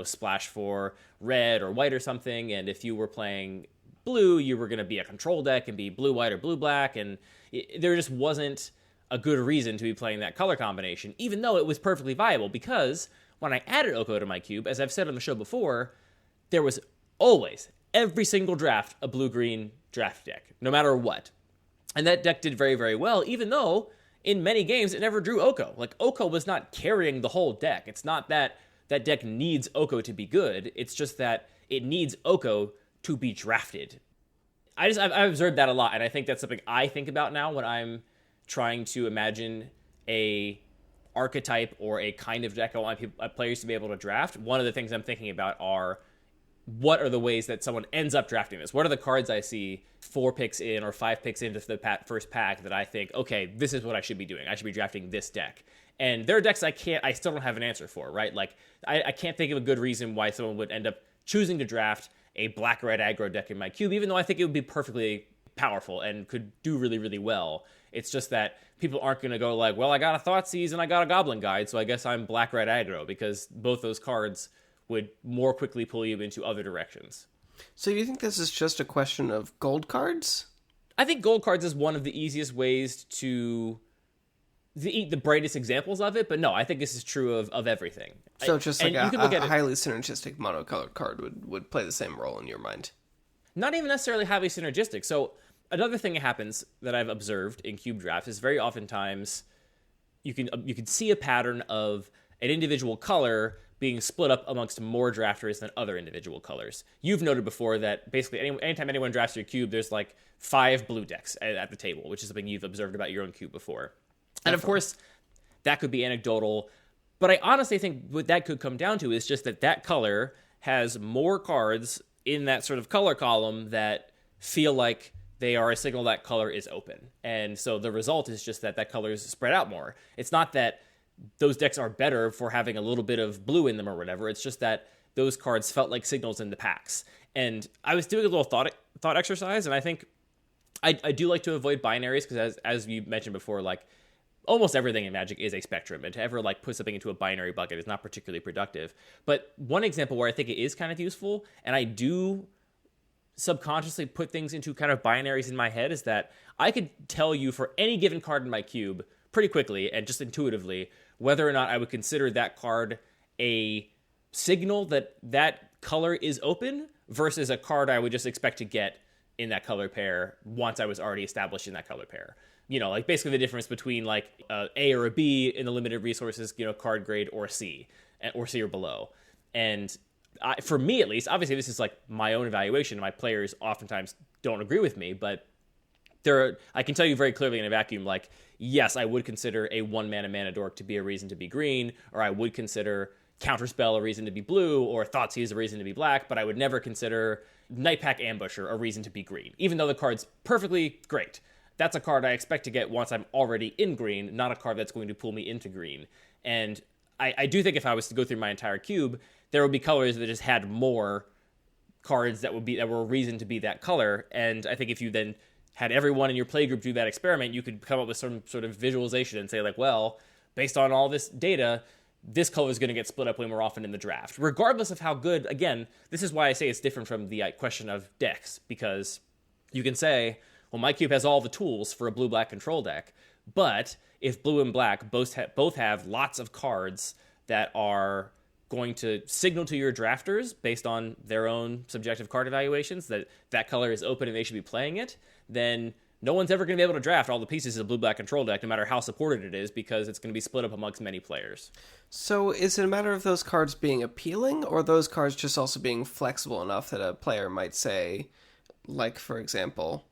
splash for red or white or something. And if you were playing blue, you were going to be a control deck and be blue-white or blue-black. And there just wasn't a good reason to be playing that color combination, even though it was perfectly viable, because when I added Oko to my cube, as I've said on the show before, there was always, every single draft, a blue-green draft deck, no matter what. And that deck did very, very well, even though in many games it never drew Oko. Like, Oko was not carrying the whole deck. It's not that that deck needs Oko to be good. It's just that it needs Oko to be drafted. I've observed that a lot, and I think that's something I think about now when I'm trying to imagine a archetype or a kind of deck I want players to be able to draft. One of the things I'm thinking about are, what are the ways that someone ends up drafting this? What are the cards I see 4 picks in or 5 picks into the first pack that I think, okay, this is what I should be doing. I should be drafting this deck. And there are decks I still don't have an answer for, right? Like, I can't think of a good reason why someone would end up choosing to draft a black-red aggro deck in my cube, even though I think it would be perfectly powerful and could do really, really well. It's just that people aren't going to go like, well, I got a Thoughtseize and I got a Goblin Guide, so I guess I'm black-red aggro, because both those cards would more quickly pull you into other directions. So you think this is just a question of gold cards? I think gold cards is one of the easiest ways to eat the brightest examples of it, but no, I think this is true of everything. So just like a highly synergistic monocolored card would play the same role in your mind? Not even necessarily highly synergistic. So another thing that happens that I've observed in cube drafts is very oftentimes you can see a pattern of an individual color being split up amongst more drafters than other individual colors. You've noted before that basically anytime anyone drafts your cube, there's like 5 blue decks at the table, which is something you've observed about your own cube before. And of course, that could be anecdotal, but I honestly think what that could come down to is just that color has more cards in that sort of color column that feel like they are a signal that color is open. And so the result is just that color is spread out more. It's not that those decks are better for having a little bit of blue in them or whatever. It's just that those cards felt like signals in the packs. And I was doing a little thought exercise, and I think I do like to avoid binaries because, as you mentioned before, like almost everything in Magic is a spectrum, and to ever like put something into a binary bucket is not particularly productive. But one example where I think it is kind of useful, and I do subconsciously put things into kind of binaries in my head, is that I could tell you for any given card in my cube pretty quickly and just intuitively whether or not I would consider that card a signal that that color is open versus a card I would just expect to get in that color pair once I was already established in that color pair. You know, like basically the difference between like A or a B in the limited resources, you know, card grade, or a C, or C or below. And for me, at least, obviously this is like my own evaluation. My players oftentimes don't agree with me, but I can tell you very clearly in a vacuum, like, yes, I would consider a 1-mana dork to be a reason to be green, or I would consider Counterspell a reason to be blue, or Thoughtseize a reason to be black, but I would never consider Nightpack Ambusher a reason to be green, even though the card's perfectly great. That's a card I expect to get once I'm already in green, not a card that's going to pull me into green. And I do think if I was to go through my entire cube, there would be colors that just had more cards that were a reason to be that color. And I think if you then had everyone in your playgroup do that experiment, you could come up with some sort of visualization and say, like, well, based on all this data, this color is going to get split up way more often in the draft, regardless of how good. Again, this is why I say it's different from the question of decks, because you can say, well, my cube has all the tools for a blue-black control deck, but if blue and black both have lots of cards that are going to signal to your drafters based on their own subjective card evaluations that that color is open and they should be playing it, then no one's ever going to be able to draft all the pieces of a blue-black control deck, no matter how supported it is, because it's going to be split up amongst many players. So is it a matter of those cards being appealing, or those cards just also being flexible enough that a player might say, like, for example,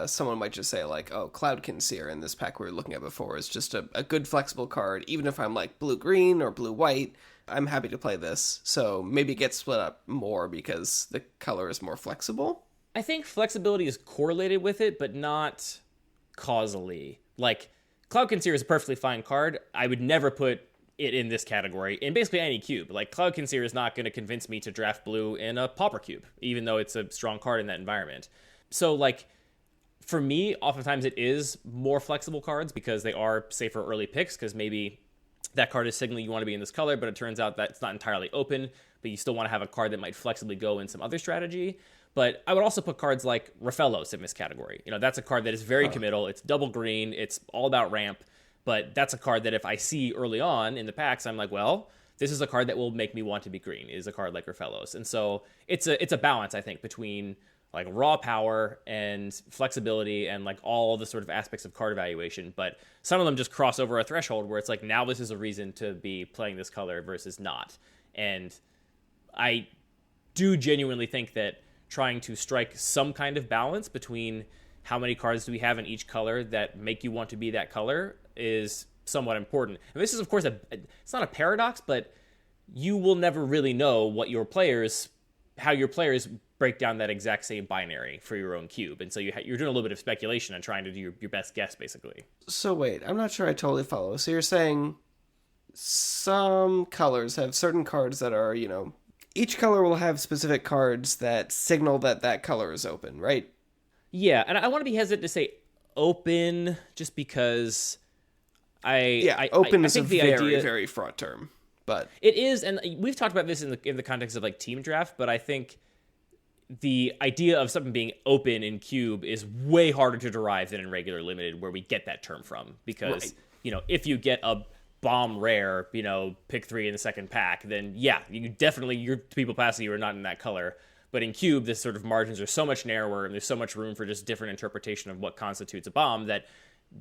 someone might just say, like, oh, Cloudkin Seer in this pack we were looking at before is just a good flexible card. Even if I'm like blue-green or blue-white, I'm happy to play this. So maybe it gets split up more because the color is more flexible? I think flexibility is correlated with it, but not causally. Like, Cloudkin Seer is a perfectly fine card. I would never put it in this category in basically any cube. Like, Cloudkin Seer is not going to convince me to draft blue in a Pauper cube, even though it's a strong card in that environment. So, like, for me, oftentimes it is more flexible cards because they are safer early picks, because maybe that card is signaling you want to be in this color, but it turns out that it's not entirely open, but you still want to have a card that might flexibly go in some other strategy. But I would also put cards like Raphellos in this category. You know, that's a card that is very committal. It's double green. It's all about ramp. But that's a card that if I see early on in the packs, I'm like, well, this is a card that will make me want to be green, is a card like Raphellos. And so it's a balance, I think, between like raw power and flexibility and like all the sort of aspects of card evaluation. But some of them just cross over a threshold where it's like, now this is a reason to be playing this color versus not. And I do genuinely think that trying to strike some kind of balance between how many cards do we have in each color that make you want to be that color is somewhat important. And this is, of course, it's not a paradox, but you will never really know how your players break down that exact same binary for your own cube. And so you're doing a little bit of speculation and trying to do your best guess, basically. So wait, I'm not sure I totally follow. So you're saying some colors have certain cards that are, you know, each color will have specific cards that signal that that color is open, right? Yeah, and I want to be hesitant to say open just because open is a very fraught term, but it is, and we've talked about this in the context of like team draft, but I think the idea of something being open in cube is way harder to derive than in regular limited, where we get that term from, because you know, if you get a bomb rare, you know, pick 3 in the second pack, then yeah, you definitely, your people passing you are not in that color. But in cube, this sort of margins are so much narrower, and there's so much room for just different interpretation of what constitutes a bomb, that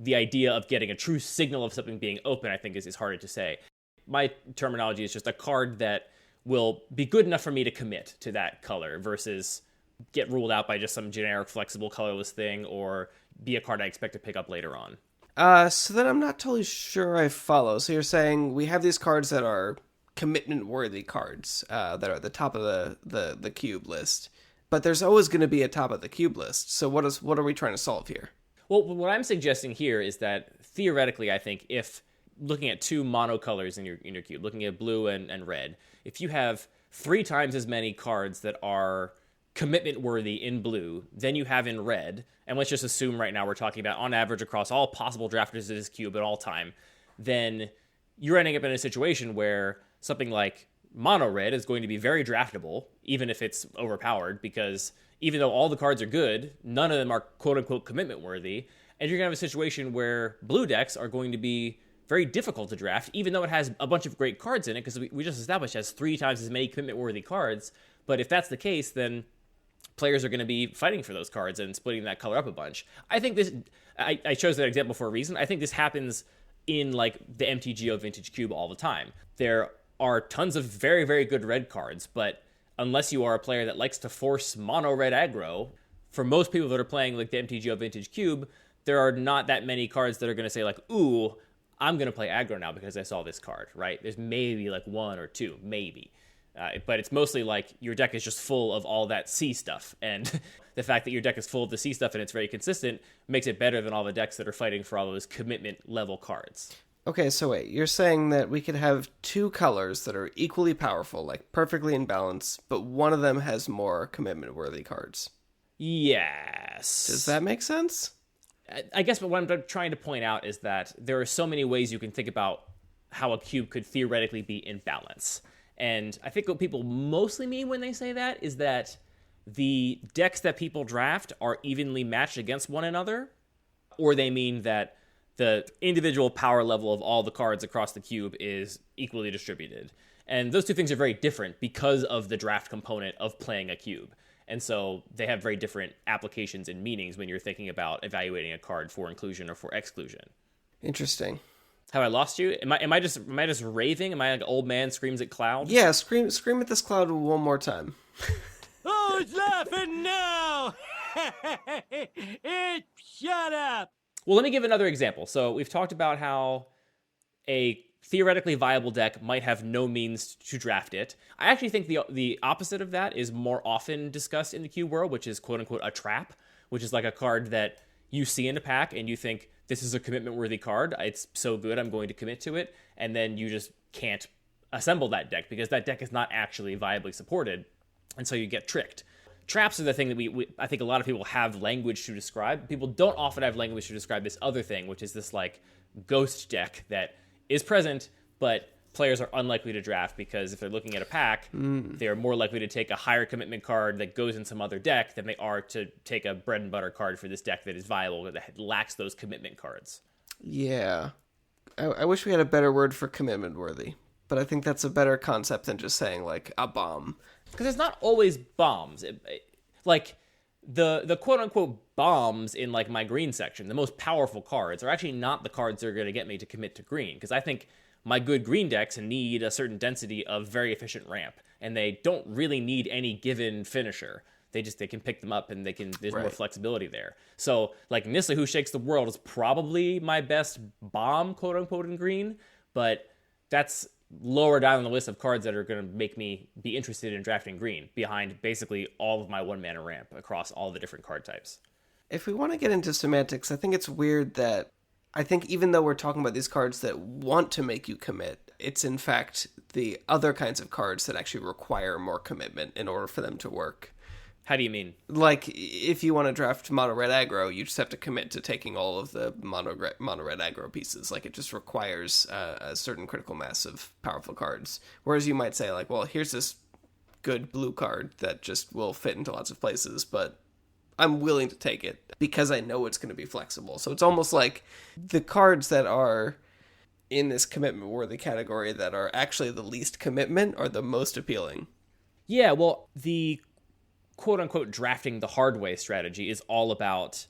the idea of getting a true signal of something being open, I think, is harder to say. My terminology is just a card that will be good enough for me to commit to that color versus get ruled out by just some generic flexible colorless thing, or be a card I expect to pick up later on. So then I'm not totally sure I follow. So you're saying we have these cards that are commitment-worthy cards that are at the top of the cube list, but there's always going to be a top of the cube list. So what are we trying to solve here? Well, what I'm suggesting here is that theoretically, I think if looking at 2 monocolors in your cube, looking at blue and red, if you have 3 times as many cards that are commitment worthy in blue than you have in red, and let's just assume right now we're talking about on average across all possible drafters of this cube at all time, then you're ending up in a situation where something like mono red is going to be very draftable, even if it's overpowered, because even though all the cards are good, none of them are quote-unquote commitment worthy, and you're going to have a situation where blue decks are going to be very difficult to draft, even though it has a bunch of great cards in it, because we just established it has 3 times as many commitment-worthy cards. But if that's the case, then players are going to be fighting for those cards and splitting that color up a bunch. I think this, I chose that example for a reason. I think this happens in like the MTGO Vintage Cube all the time. There are tons of very, very good red cards, but unless you are a player that likes to force mono red aggro, for most people that are playing like the MTGO Vintage Cube, there are not that many cards that are going to say like, ooh, I'm going to play aggro now because I saw this card, right? There's maybe like 1 or 2, maybe. But it's mostly like your deck is just full of all that C stuff. And the fact that your deck is full of the C stuff and it's very consistent makes it better than all the decks that are fighting for all those commitment level cards. Okay, so wait, you're saying that we could have 2 colors that are equally powerful, like perfectly in balance, but one of them has more commitment-worthy cards. Yes. Does that make sense? I guess what I'm trying to point out is that there are so many ways you can think about how a cube could theoretically be in balance. And I think what people mostly mean when they say that is that the decks that people draft are evenly matched against one another, or they mean that the individual power level of all the cards across the cube is equally distributed. And those two things are very different because of the draft component of playing a cube. And so they have very different applications and meanings when you're thinking about evaluating a card for inclusion or for exclusion. Interesting. Have I lost you? Am I just raving? Am I like old man screams at cloud? Yeah, scream at this cloud one more time. Who's laughing now? Shut up. Well, let me give another example. So we've talked about how a theoretically viable deck might have no means to draft it. I actually think the opposite of that is more often discussed in the cube world, which is quote-unquote a trap, which is like a card that you see in a pack and you think, this is a commitment-worthy card, it's so good, I'm going to commit to it, and then you just can't assemble that deck because that deck is not actually viably supported, and so you get tricked. Traps are the thing that I think a lot of people have language to describe. People don't often have language to describe this other thing, which is this like ghost deck that is present, but players are unlikely to draft because if they're looking at a pack, they're more likely to take a higher commitment card that goes in some other deck than they are to take a bread and butter card for this deck that is viable, that lacks those commitment cards. Yeah. I wish we had a better word for commitment worthy, but I think that's a better concept than just saying like a bomb. Because it's not always bombs. Like the quote-unquote bombs in like my green section, the most powerful cards, are actually not the cards that are going to get me to commit to green. Because I think my good green decks need a certain density of very efficient ramp, and they don't really need any given finisher. They can pick them up, and there's more flexibility there. So like Nissa Who Shakes the World is probably my best bomb, quote unquote, in green, but that's lower down on the list of cards that are going to make me be interested in drafting green, behind basically all of my 1-mana ramp across all the different card types. If we want to get into semantics, I think it's weird that I think even though we're talking about these cards that want to make you commit, it's in fact the other kinds of cards that actually require more commitment in order for them to work. How do you mean? Like, if you want to draft mono red aggro, you just have to commit to taking all of the mono red aggro pieces. Like, it just requires a certain critical mass of powerful cards. Whereas you might say, like, well, here's this good blue card that just will fit into lots of places, but I'm willing to take it because I know it's going to be flexible. So it's almost like the cards that are in this commitment-worthy category that are actually the least commitment are the most appealing. Yeah, well, the quote-unquote drafting the hard way strategy is all about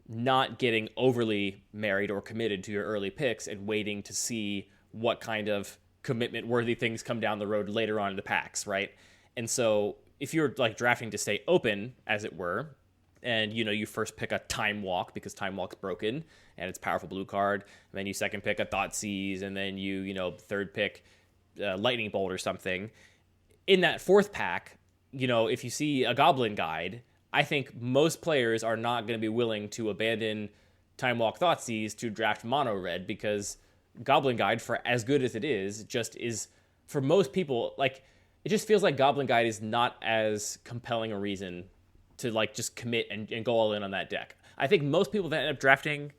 not getting overly married or committed to your early picks and waiting to see what kind of commitment-worthy things come down the road later on in the packs, right? And so if you're like drafting to stay open, as it were, and you first pick a Time Walk because Time Walk's broken and it's a powerful blue card, and then you second pick a Thoughtseize, and then you third pick Lightning Bolt or something. In that fourth pack, if you see a Goblin Guide, I think most players are not going to be willing to abandon Time Walk Thoughtseize to draft mono red, because Goblin Guide, for as good as it is, just is, for most people, like, it just feels like Goblin Guide is not as compelling a reason to like just commit and go all in on that deck. I think most people that end up drafting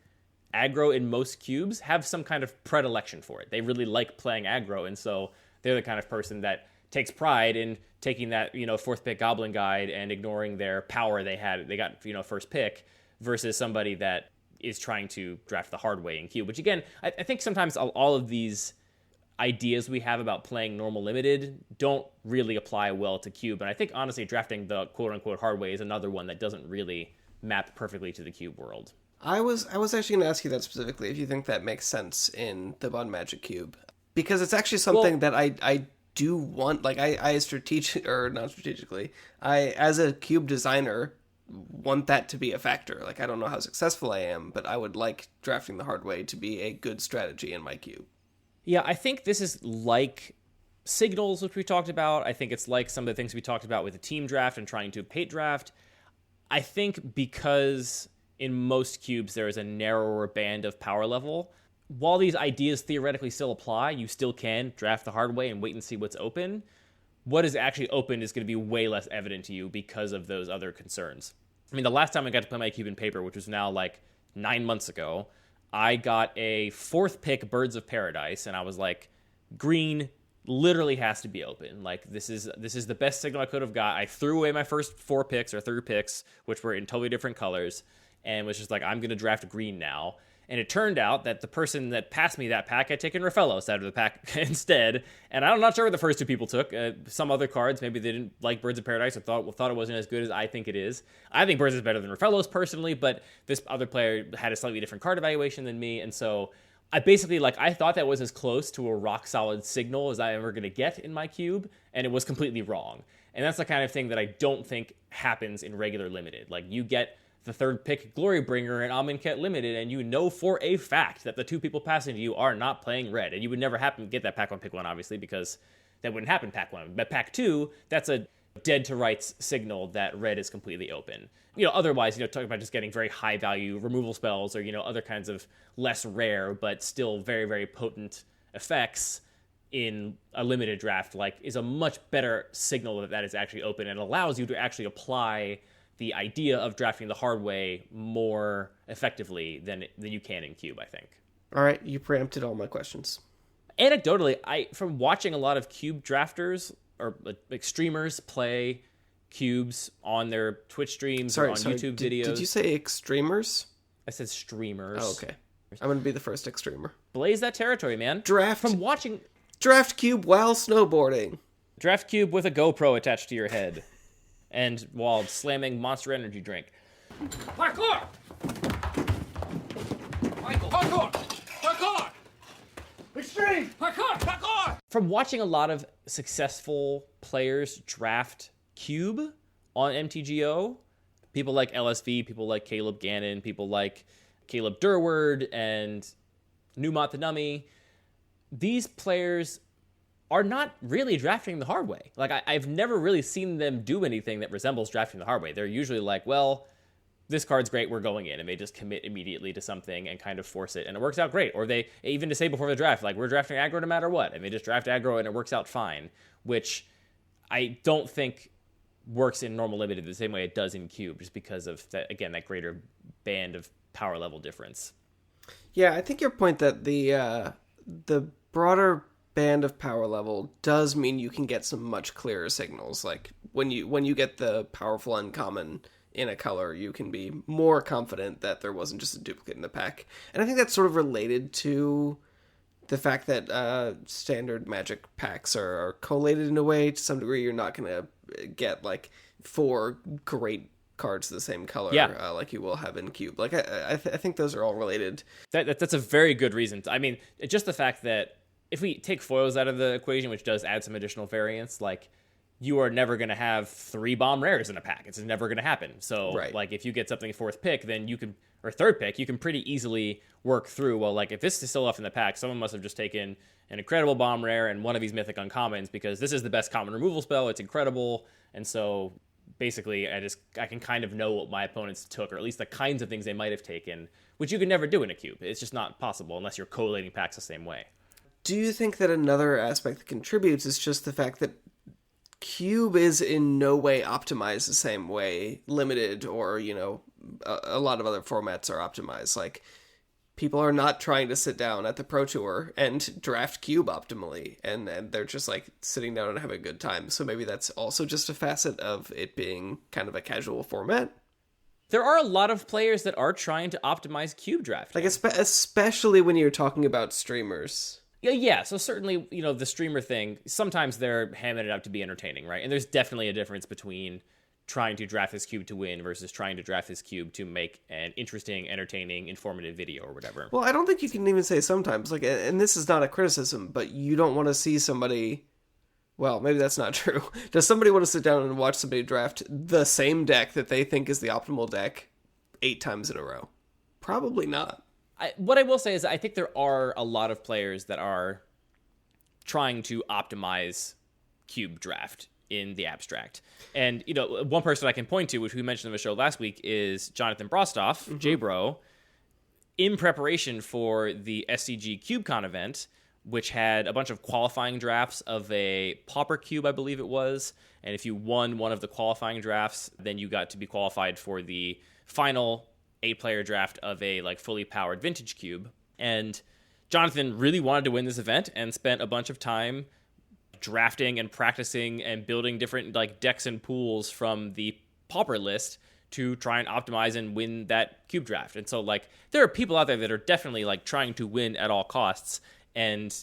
aggro in most cubes have some kind of predilection for it. They really like playing aggro, and so they're the kind of person that takes pride in taking that, fourth pick Goblin Guide and ignoring their power they got, first pick, versus somebody that is trying to draft the hard way in cube. Which again, I think sometimes all of these ideas we have about playing normal limited don't really apply well to cube. And I think honestly drafting the quote unquote hard way is another one that doesn't really map perfectly to the cube world. I was actually going to ask you that specifically, if you think that makes sense in the Modern Magic cube, because it's actually something that I do want. Like I as a cube designer want that to be a factor. Like I don't know how successful I am, but I would like drafting the hard way to be a good strategy in my cube. Yeah, I think this is like Signals, which we talked about. I think it's like some of the things we talked about with the team draft and trying to pate draft. I think because in most cubes there is a narrower band of power level, while these ideas theoretically still apply, you still can draft the hard way and wait and see what's open. What is actually open is going to be way less evident to you because of those other concerns. I mean, the last time I got to play my cube in paper, which was now like 9 months ago, I got a fourth pick Birds of Paradise, and I was like, green literally has to be open. Like, this is the best signal I could have got. I threw away my first 4 picks, or 3 picks, which were in totally different colors, and was just like, I'm going to draft green now. And it turned out that the person that passed me that pack had taken Rafellos out of the pack instead. And I'm not sure what the first 2 people took. Some other cards, maybe they didn't like Birds of Paradise or thought it wasn't as good as I think it is. I think Birds is better than Rafellos personally, but this other player had a slightly different card evaluation than me. And so I basically, I thought that was as close to a rock-solid signal as I ever going to get in my cube, and it was completely wrong. And that's the kind of thing that I don't think happens in regular limited. Like, you get the third pick Glorybringer and Amonkhet Limited, and you know for a fact that the 2 people passing to you are not playing red. And you would never happen to get that pack 1, pick 1, obviously, because that wouldn't happen pack 1. But pack 2, that's a dead to rights signal that red is completely open. Otherwise, talking about just getting very high value removal spells or, other kinds of less rare but still very, very potent effects in a limited draft, is a much better signal that is actually open and allows you to actually apply the idea of drafting the hard way more effectively than you can in cube, I think. All right, you preempted all my questions. Anecdotally, from watching a lot of cube drafters or streamers play cubes on their Twitch streams or on YouTube videos. Did you say extremers? I said streamers. Oh, okay. I'm going to be the first extremer. Blaze that territory, man. Draft cube while snowboarding. Draft cube with a GoPro attached to your head. And while slamming Monster Energy drink. Parkour! Michael, parkour! Parkour! Extreme! Parkour! Parkour! From watching a lot of successful players draft cube on MTGO, people like LSV, people like Caleb Gannon, people like Caleb Durward and Numot the Nummy, these players are not really drafting the hard way. I've never really seen them do anything that resembles drafting the hard way. They're usually like, well, this card's great, we're going in. And they just commit immediately to something and kind of force it. And it works out great. Or they even to say before the draft, we're drafting aggro no matter what. And they just draft aggro and it works out fine. Which I don't think works in normal limited the same way it does in cube, just because of that, again, that greater band of power level difference. Yeah, I think your point that the broader band of power level does mean you can get some much clearer signals. Like when you get the powerful uncommon in a color, you can be more confident that there wasn't just a duplicate in the pack. And I think that's sort of related to the fact that standard Magic packs are collated in a way. To some degree, you're not going to get 4 great cards of the same color, like you will have in cube. I think those are all related. That's a very good reason. I mean, just the fact that if we take foils out of the equation, which does add some additional variance, you are never going to have 3 bomb rares in a pack. It's never going to happen. So, right. If you get something 4th pick, then you can, or 3rd pick, you can pretty easily work through, well, if this is still left in the pack, someone must have just taken an incredible bomb rare and one of these mythic uncommons, because this is the best common removal spell. It's incredible. And so, basically, I can kind of know what my opponents took, or at least the kinds of things they might have taken, which you could never do in a cube. It's just not possible unless you're collating packs the same way. Do you think that another aspect that contributes is just the fact that Cube is in no way optimized the same way Limited or, a lot of other formats are optimized. Like, people are not trying to sit down at the Pro Tour and draft Cube optimally, and they're just, like, sitting down and having a good time. So maybe that's also just a facet of it being kind of a casual format. There are a lot of players that are trying to optimize Cube draft. Like, especially when you're talking about streamers. Yeah, so certainly, the streamer thing, sometimes they're hamming it up to be entertaining, right? And there's definitely a difference between trying to draft this cube to win versus trying to draft this cube to make an interesting, entertaining, informative video or whatever. Well, I don't think you can even say sometimes, like, and this is not a criticism, but you don't want to see somebody... Well, maybe that's not true. Does somebody want to sit down and watch somebody draft the same deck that they think is the optimal deck 8 times in a row? Probably not. What I will say is I think there are a lot of players that are trying to optimize cube draft in the abstract. And, one person I can point to, which we mentioned on the show last week, is Jonathan Brostoff, JBro, in preparation for the SCG CubeCon event, which had a bunch of qualifying drafts of a Pauper Cube, I believe it was. And if you won one of the qualifying drafts, then you got to be qualified for the final 8-player draft of a fully powered vintage cube. And Jonathan really wanted to win this event and spent a bunch of time drafting and practicing and building different decks and pools from the Pauper list to try and optimize and win that cube draft. And so there are people out there that are definitely trying to win at all costs. And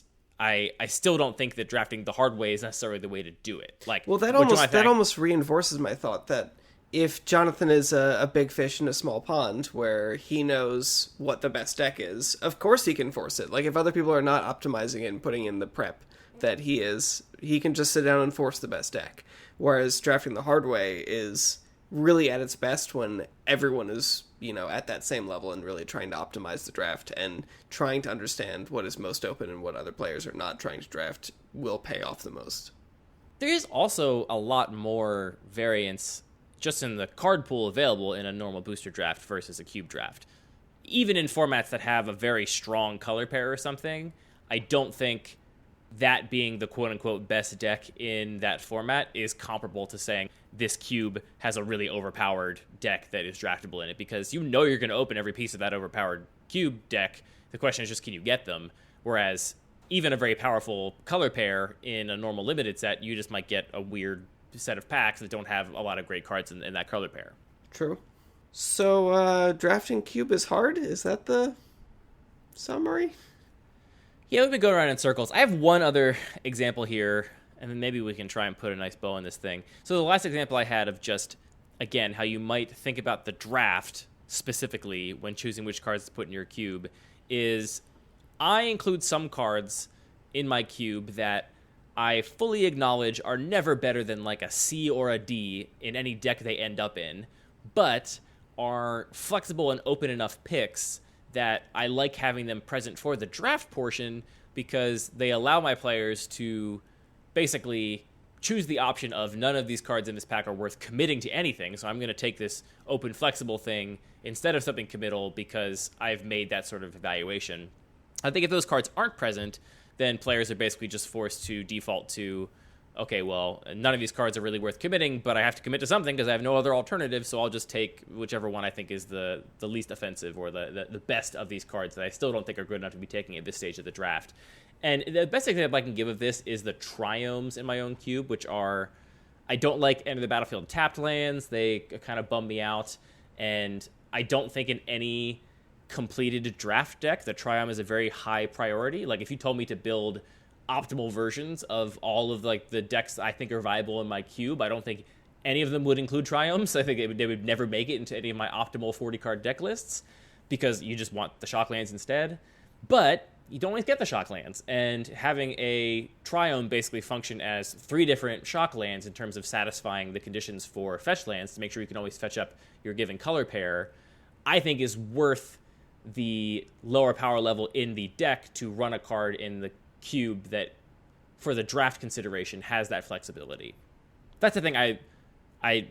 I still don't think that drafting the hard way is necessarily the way to do it. That almost reinforces my thought that if Jonathan is a big fish in a small pond where he knows what the best deck is, of course he can force it. Like, if other people are not optimizing it and putting in the prep that he is, he can just sit down and force the best deck. Whereas drafting the hard way is really at its best when everyone is, at that same level and really trying to optimize the draft and trying to understand what is most open and what other players are not trying to draft will pay off the most. There is also a lot more variance just in the card pool available in a normal booster draft versus a cube draft. Even in formats that have a very strong color pair or something, I don't think that being the quote-unquote best deck in that format is comparable to saying this cube has a really overpowered deck that is draftable in it, because you're going to open every piece of that overpowered cube deck. The question is just, can you get them? Whereas even a very powerful color pair in a normal limited set, you just might get a weird set of packs that don't have a lot of great cards in that color pair. True. So, drafting cube is hard? Is that the summary? Yeah, we've been going around in circles. I have one other example here, and then maybe we can try and put a nice bow on this thing. So the last example I had of just, again, how you might think about the draft specifically when choosing which cards to put in your cube is I include some cards in my cube that I fully acknowledge are never better than a C or a D in any deck they end up in, but are flexible and open enough picks that I like having them present for the draft portion because they allow my players to basically choose the option of none of these cards in this pack are worth committing to anything, so I'm going to take this open, flexible thing instead of something committal because I've made that sort of evaluation. I think if those cards aren't present, then players are basically just forced to default to, okay, well, none of these cards are really worth committing, but I have to commit to something because I have no other alternative, so I'll just take whichever one I think is the least offensive or the best of these cards that I still don't think are good enough to be taking at this stage of the draft. And the best example I can give of this is the Triomes in my own cube, which are, I don't like Enter the Battlefield tapped lands. They kind of bum me out, and I don't think in any completed draft deck the Triome is a very high priority. If you told me to build optimal versions of all of the decks I think are viable in my cube, I don't think any of them would include Triomes. I think they would never make it into any of my optimal 40-card deck lists because you just want the shock lands instead. But you don't always get the shock lands, and having a Triome basically function as 3 different shock lands in terms of satisfying the conditions for fetch lands to make sure you can always fetch up your given color pair, I think is worth the lower power level in the deck to run a card in the cube that, for the draft consideration, has that flexibility. That's the thing I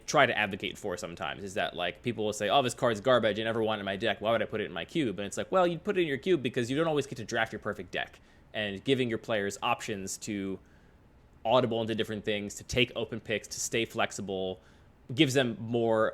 try to advocate for sometimes, is that people will say, oh, this card's garbage, I never want it in my deck, why would I put it in my cube? And it's well, you put it in your cube because you don't always get to draft your perfect deck, and giving your players options to audible into different things, to take open picks, to stay flexible, gives them more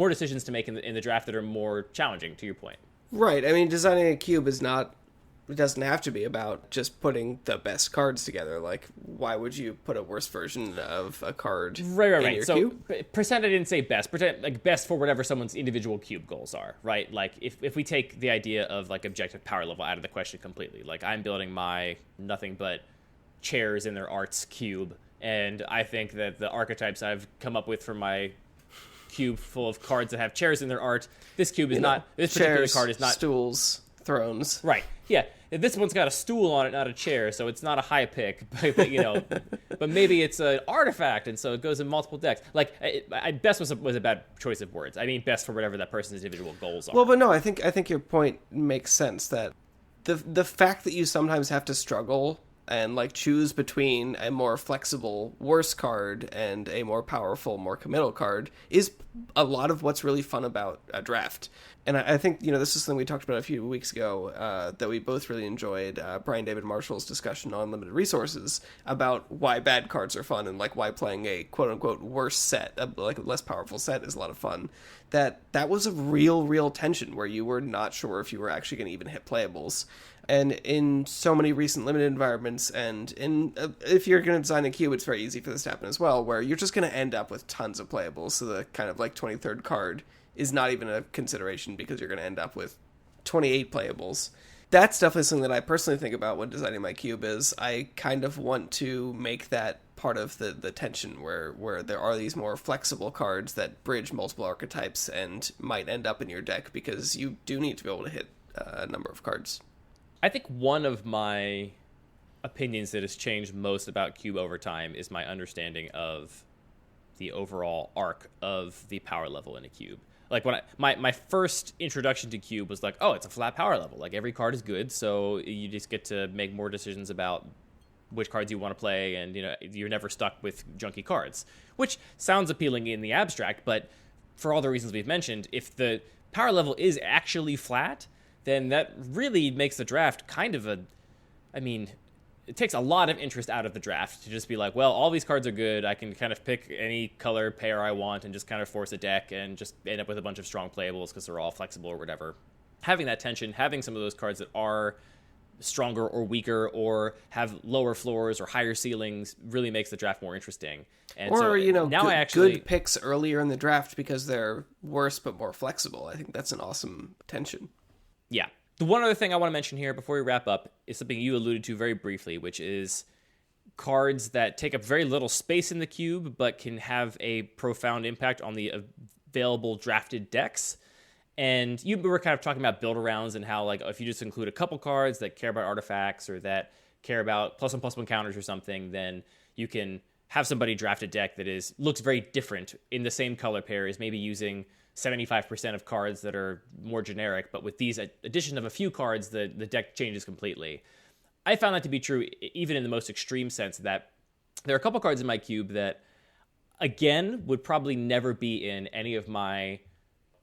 decisions to make in the draft that are more challenging, to your point. Right. I mean, designing a cube it doesn't have to be about just putting the best cards together. Like, why would you put a worse version of a card in your cube? Pretend I didn't say best. Pretend like best for whatever someone's individual cube goals are, right? Like, if we take the idea of like objective power level out of the question completely, like I'm building my nothing but chairs in their arts cube, and I think that the archetypes I've come up with for my cube full of cards that have chairs in their art, this cube is not, this particular chairs, card is not stools, thrones. Right. Yeah. This one's got a stool on it, not a chair, so it's not a high pick. But you know, but maybe it's an artifact, and so it goes in multiple decks. Like, best was a bad choice of words. I mean, best for whatever that person's individual goals are. Well, but no, I think your point makes sense. That the fact that you sometimes have to struggle and like choose between a more flexible worse card and a more powerful, more committal card is a lot of what's really fun about a draft. And I think, you know, this is something we talked about a few weeks ago that we both really enjoyed, Brian David Marshall's discussion on limited resources about why bad cards are fun and like why playing a quote-unquote worse set, like a less powerful set, is a lot of fun. That was a real tension where you were not sure if you were actually going to even hit playables. And in so many recent limited environments, and if you're going to design a cube, it's very easy for this to happen as well, where you're just going to end up with tons of playables. So the kind of like 23rd card is not even a consideration because you're going to end up with 28 playables. That's definitely something that I personally think about when designing my cube. Is I kind of want to make that part of the tension where there are these more flexible cards that bridge multiple archetypes and might end up in your deck because you do need to be able to hit a number of cards. I think one of my opinions that has changed most about cube over time is my understanding of the overall arc of the power level in a cube. Like when my first introduction to cube was like, oh, it's a flat power level. Like every card is good, so you just get to make more decisions about which cards you want to play, and you know you're never stuck with junky cards, which sounds appealing in the abstract, but for all the reasons we've mentioned, if the power level is actually flat, then that really makes the draft kind of it takes a lot of interest out of the draft to just be like, well, all these cards are good. I can kind of pick any color pair I want and just kind of force a deck and just end up with a bunch of strong playables because they're all flexible or whatever. Having that tension, having some of those cards that are stronger or weaker or have lower floors or higher ceilings really makes the draft more interesting. And or, so, you know, now good picks earlier in the draft because they're worse but more flexible. I think that's an awesome tension. Yeah. The one other thing I want to mention here before we wrap up is something you alluded to very briefly, which is cards that take up very little space in the cube but can have a profound impact on the available drafted decks. And you were kind of talking about build-arounds and how, like, if you just include a couple cards that care about artifacts or that care about +1/+1 counters or something, then you can have somebody draft a deck that looks very different in the same color pair, is maybe using 75% of cards that are more generic, but with these addition of a few cards, the deck changes completely. I found that to be true even in the most extreme sense, that there are a couple cards in my cube that, again, would probably never be in any of my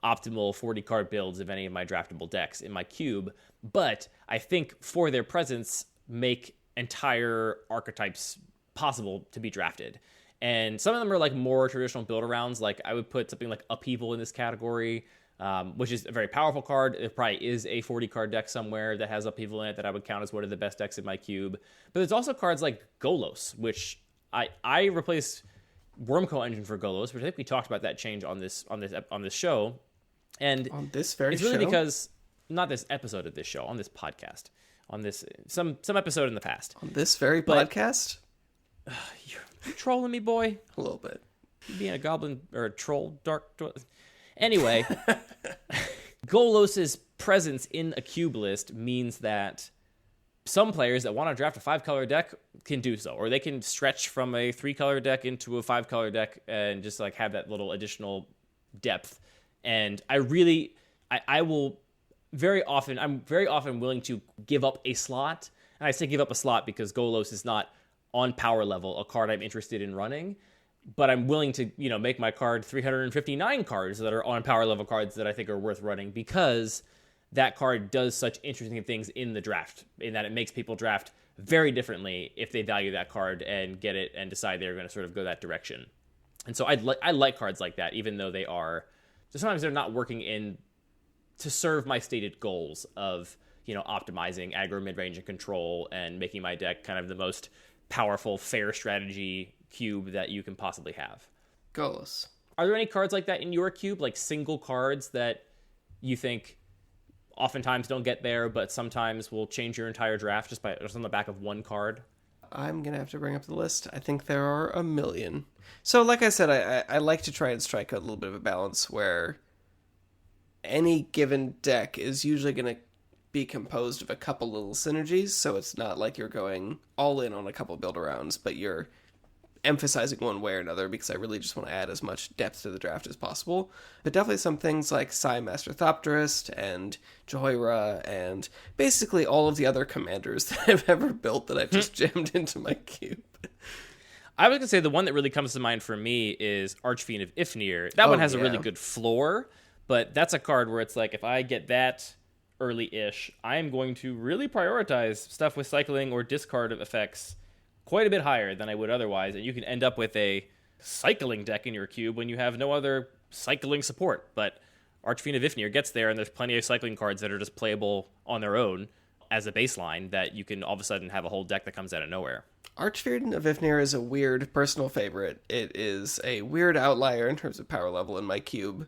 optimal 40-card builds of any of my draftable decks in my cube, but I think for their presence make entire archetypes possible to be drafted. And some of them are like more traditional build-arounds. Like I would put something like Upheaval in this category, which is a very powerful card. There probably is a 40-card deck somewhere that has Upheaval in it that I would count as one of the best decks in my cube. But there's also cards like Golos, which I replaced Wurmcoil Engine for Golos, which I think we talked about that change on this show. And on this very it's really show? because not this episode of this show, on this podcast, on this some episode in the past. On this very podcast? You're trolling me, boy. A little bit. You being a goblin or a troll, dark. Anyway, Golos's presence in a cube list means that some players that want to draft a 5-color deck can do so, or they can stretch from a 3-color deck into a 5-color deck and just like have that little additional depth. And I'm very often willing to give up a slot. And I say give up a slot because Golos is not on power level a card I'm interested in running, but I'm willing to, make my card 359 cards that are on power level cards that I think are worth running, because that card does such interesting things in the draft, in that it makes people draft very differently if they value that card and get it and decide they're going to sort of go that direction. And so I like cards like that, even though they are, sometimes they're not working in to serve my stated goals of, optimizing aggro, mid-range, and control, and making my deck kind of the most powerful, fair strategy cube that you can possibly have. Goalless. Are there any cards like that in your cube, like single cards that you think oftentimes don't get there, but sometimes will change your entire draft just on the back of one card? I'm going to have to bring up the list. I think there are a million. So like I said, I like to try and strike a little bit of a balance where any given deck is usually going to be composed of a couple little synergies. So it's not like you're going all in on a couple build-arounds, but you're emphasizing one way or another because I really just want to add as much depth to the draft as possible. But definitely some things like Sai Master Thopterist and Jehoira and basically all of the other commanders that I've ever built that I've just jammed into my cube. I was going to say the one that really comes to mind for me is Archfiend of Ifnir. That one has a really good floor, but that's a card where it's like, if I get that early-ish, I am going to really prioritize stuff with cycling or discard effects quite a bit higher than I would otherwise, and you can end up with a cycling deck in your cube when you have no other cycling support. But Archfiend of Ifnir gets there, and there's plenty of cycling cards that are just playable on their own as a baseline that you can all of a sudden have a whole deck that comes out of nowhere. Archfiend of Ifnir is a weird personal favorite. It is a weird outlier in terms of power level in my cube.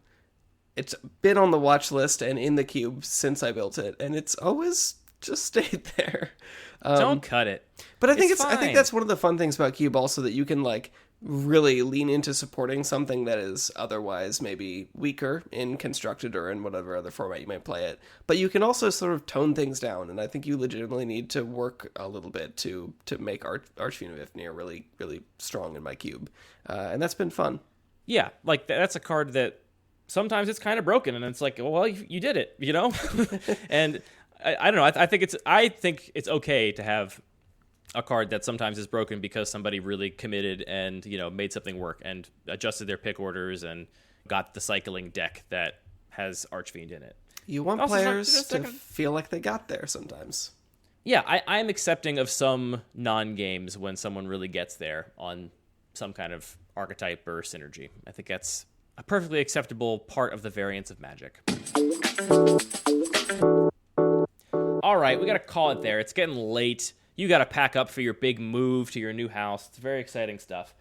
It's been on the watch list and in the cube since I built it, and it's always just stayed there. Don't cut it. But I think I think that's one of the fun things about Cube also, that you can like really lean into supporting something that is otherwise maybe weaker in Constructed or in whatever other format you might play it. But you can also sort of tone things down, and I think you legitimately need to work a little bit to make Archfiend of Ifnir really, really strong in my cube. And that's been fun. Yeah, like that's a card that sometimes it's kind of broken, and it's like, well, you did it, And I don't know. I think it's okay to have a card that sometimes is broken because somebody really committed and made something work and adjusted their pick orders and got the cycling deck that has Archfiend in it. You want players to feel like they got there sometimes. Yeah, I'm accepting of some non-games when someone really gets there on some kind of archetype or synergy. I think that's a perfectly acceptable part of the variance of Magic. All right, we got to call it there. It's getting late. You got to pack up for your big move to your new house. It's very exciting stuff.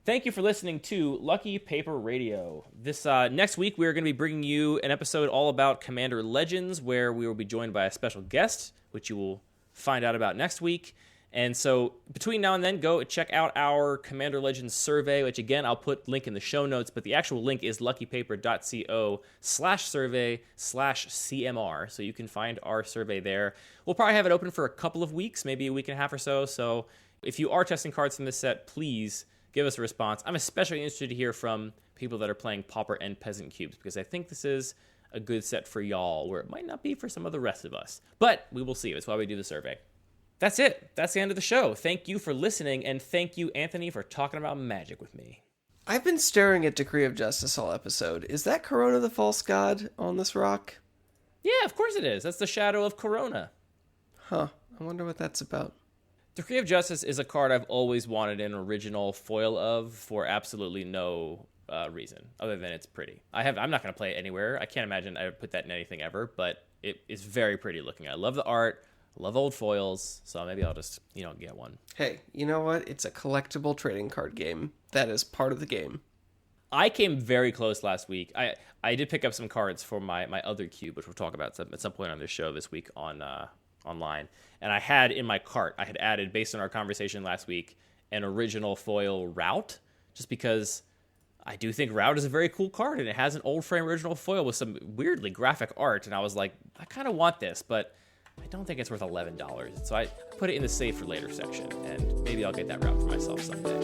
Thank you for listening to Lucky Paper Radio. This next week, we're going to be bringing you an episode all about Commander Legends, where we will be joined by a special guest, which you will find out about next week. And so between now and then, go check out our Commander Legends survey, which again, I'll put link in the show notes, but the actual link is luckypaper.co/survey/CMR. So you can find our survey there. We'll probably have it open for a couple of weeks, maybe a week and a half or so. So if you are testing cards from this set, please give us a response. I'm especially interested to hear from people that are playing Pauper and Peasant cubes, because I think this is a good set for y'all, where it might not be for some of the rest of us. But we will see. That's why we do the survey. That's it. That's the end of the show. Thank you for listening, and thank you, Anthony, for talking about Magic with me. I've been staring at Decree of Justice all episode. Is that Corona the False God on this rock? Yeah, of course it is. That's the shadow of Corona. Huh. I wonder what that's about. Decree of Justice is a card I've always wanted an original foil of for absolutely no reason, other than it's pretty. I'm not going to play it anywhere. I can't imagine I would put that in anything ever, but it is very pretty looking. I love the art. I love old foils, so maybe I'll just, get one. Hey, you know what? It's a collectible trading card game. That is part of the game. I came very close last week. I did pick up some cards for my other cube, which we'll talk about at some point on this show this week online. And I had in my cart, I had added, based on our conversation last week, an original foil Route, just because I do think Route is a very cool card, and it has an old frame original foil with some weirdly graphic art, and I was like, I kind of want this, but I don't think it's worth $11. So I put it in the save for later section, and maybe I'll get that Route for myself someday.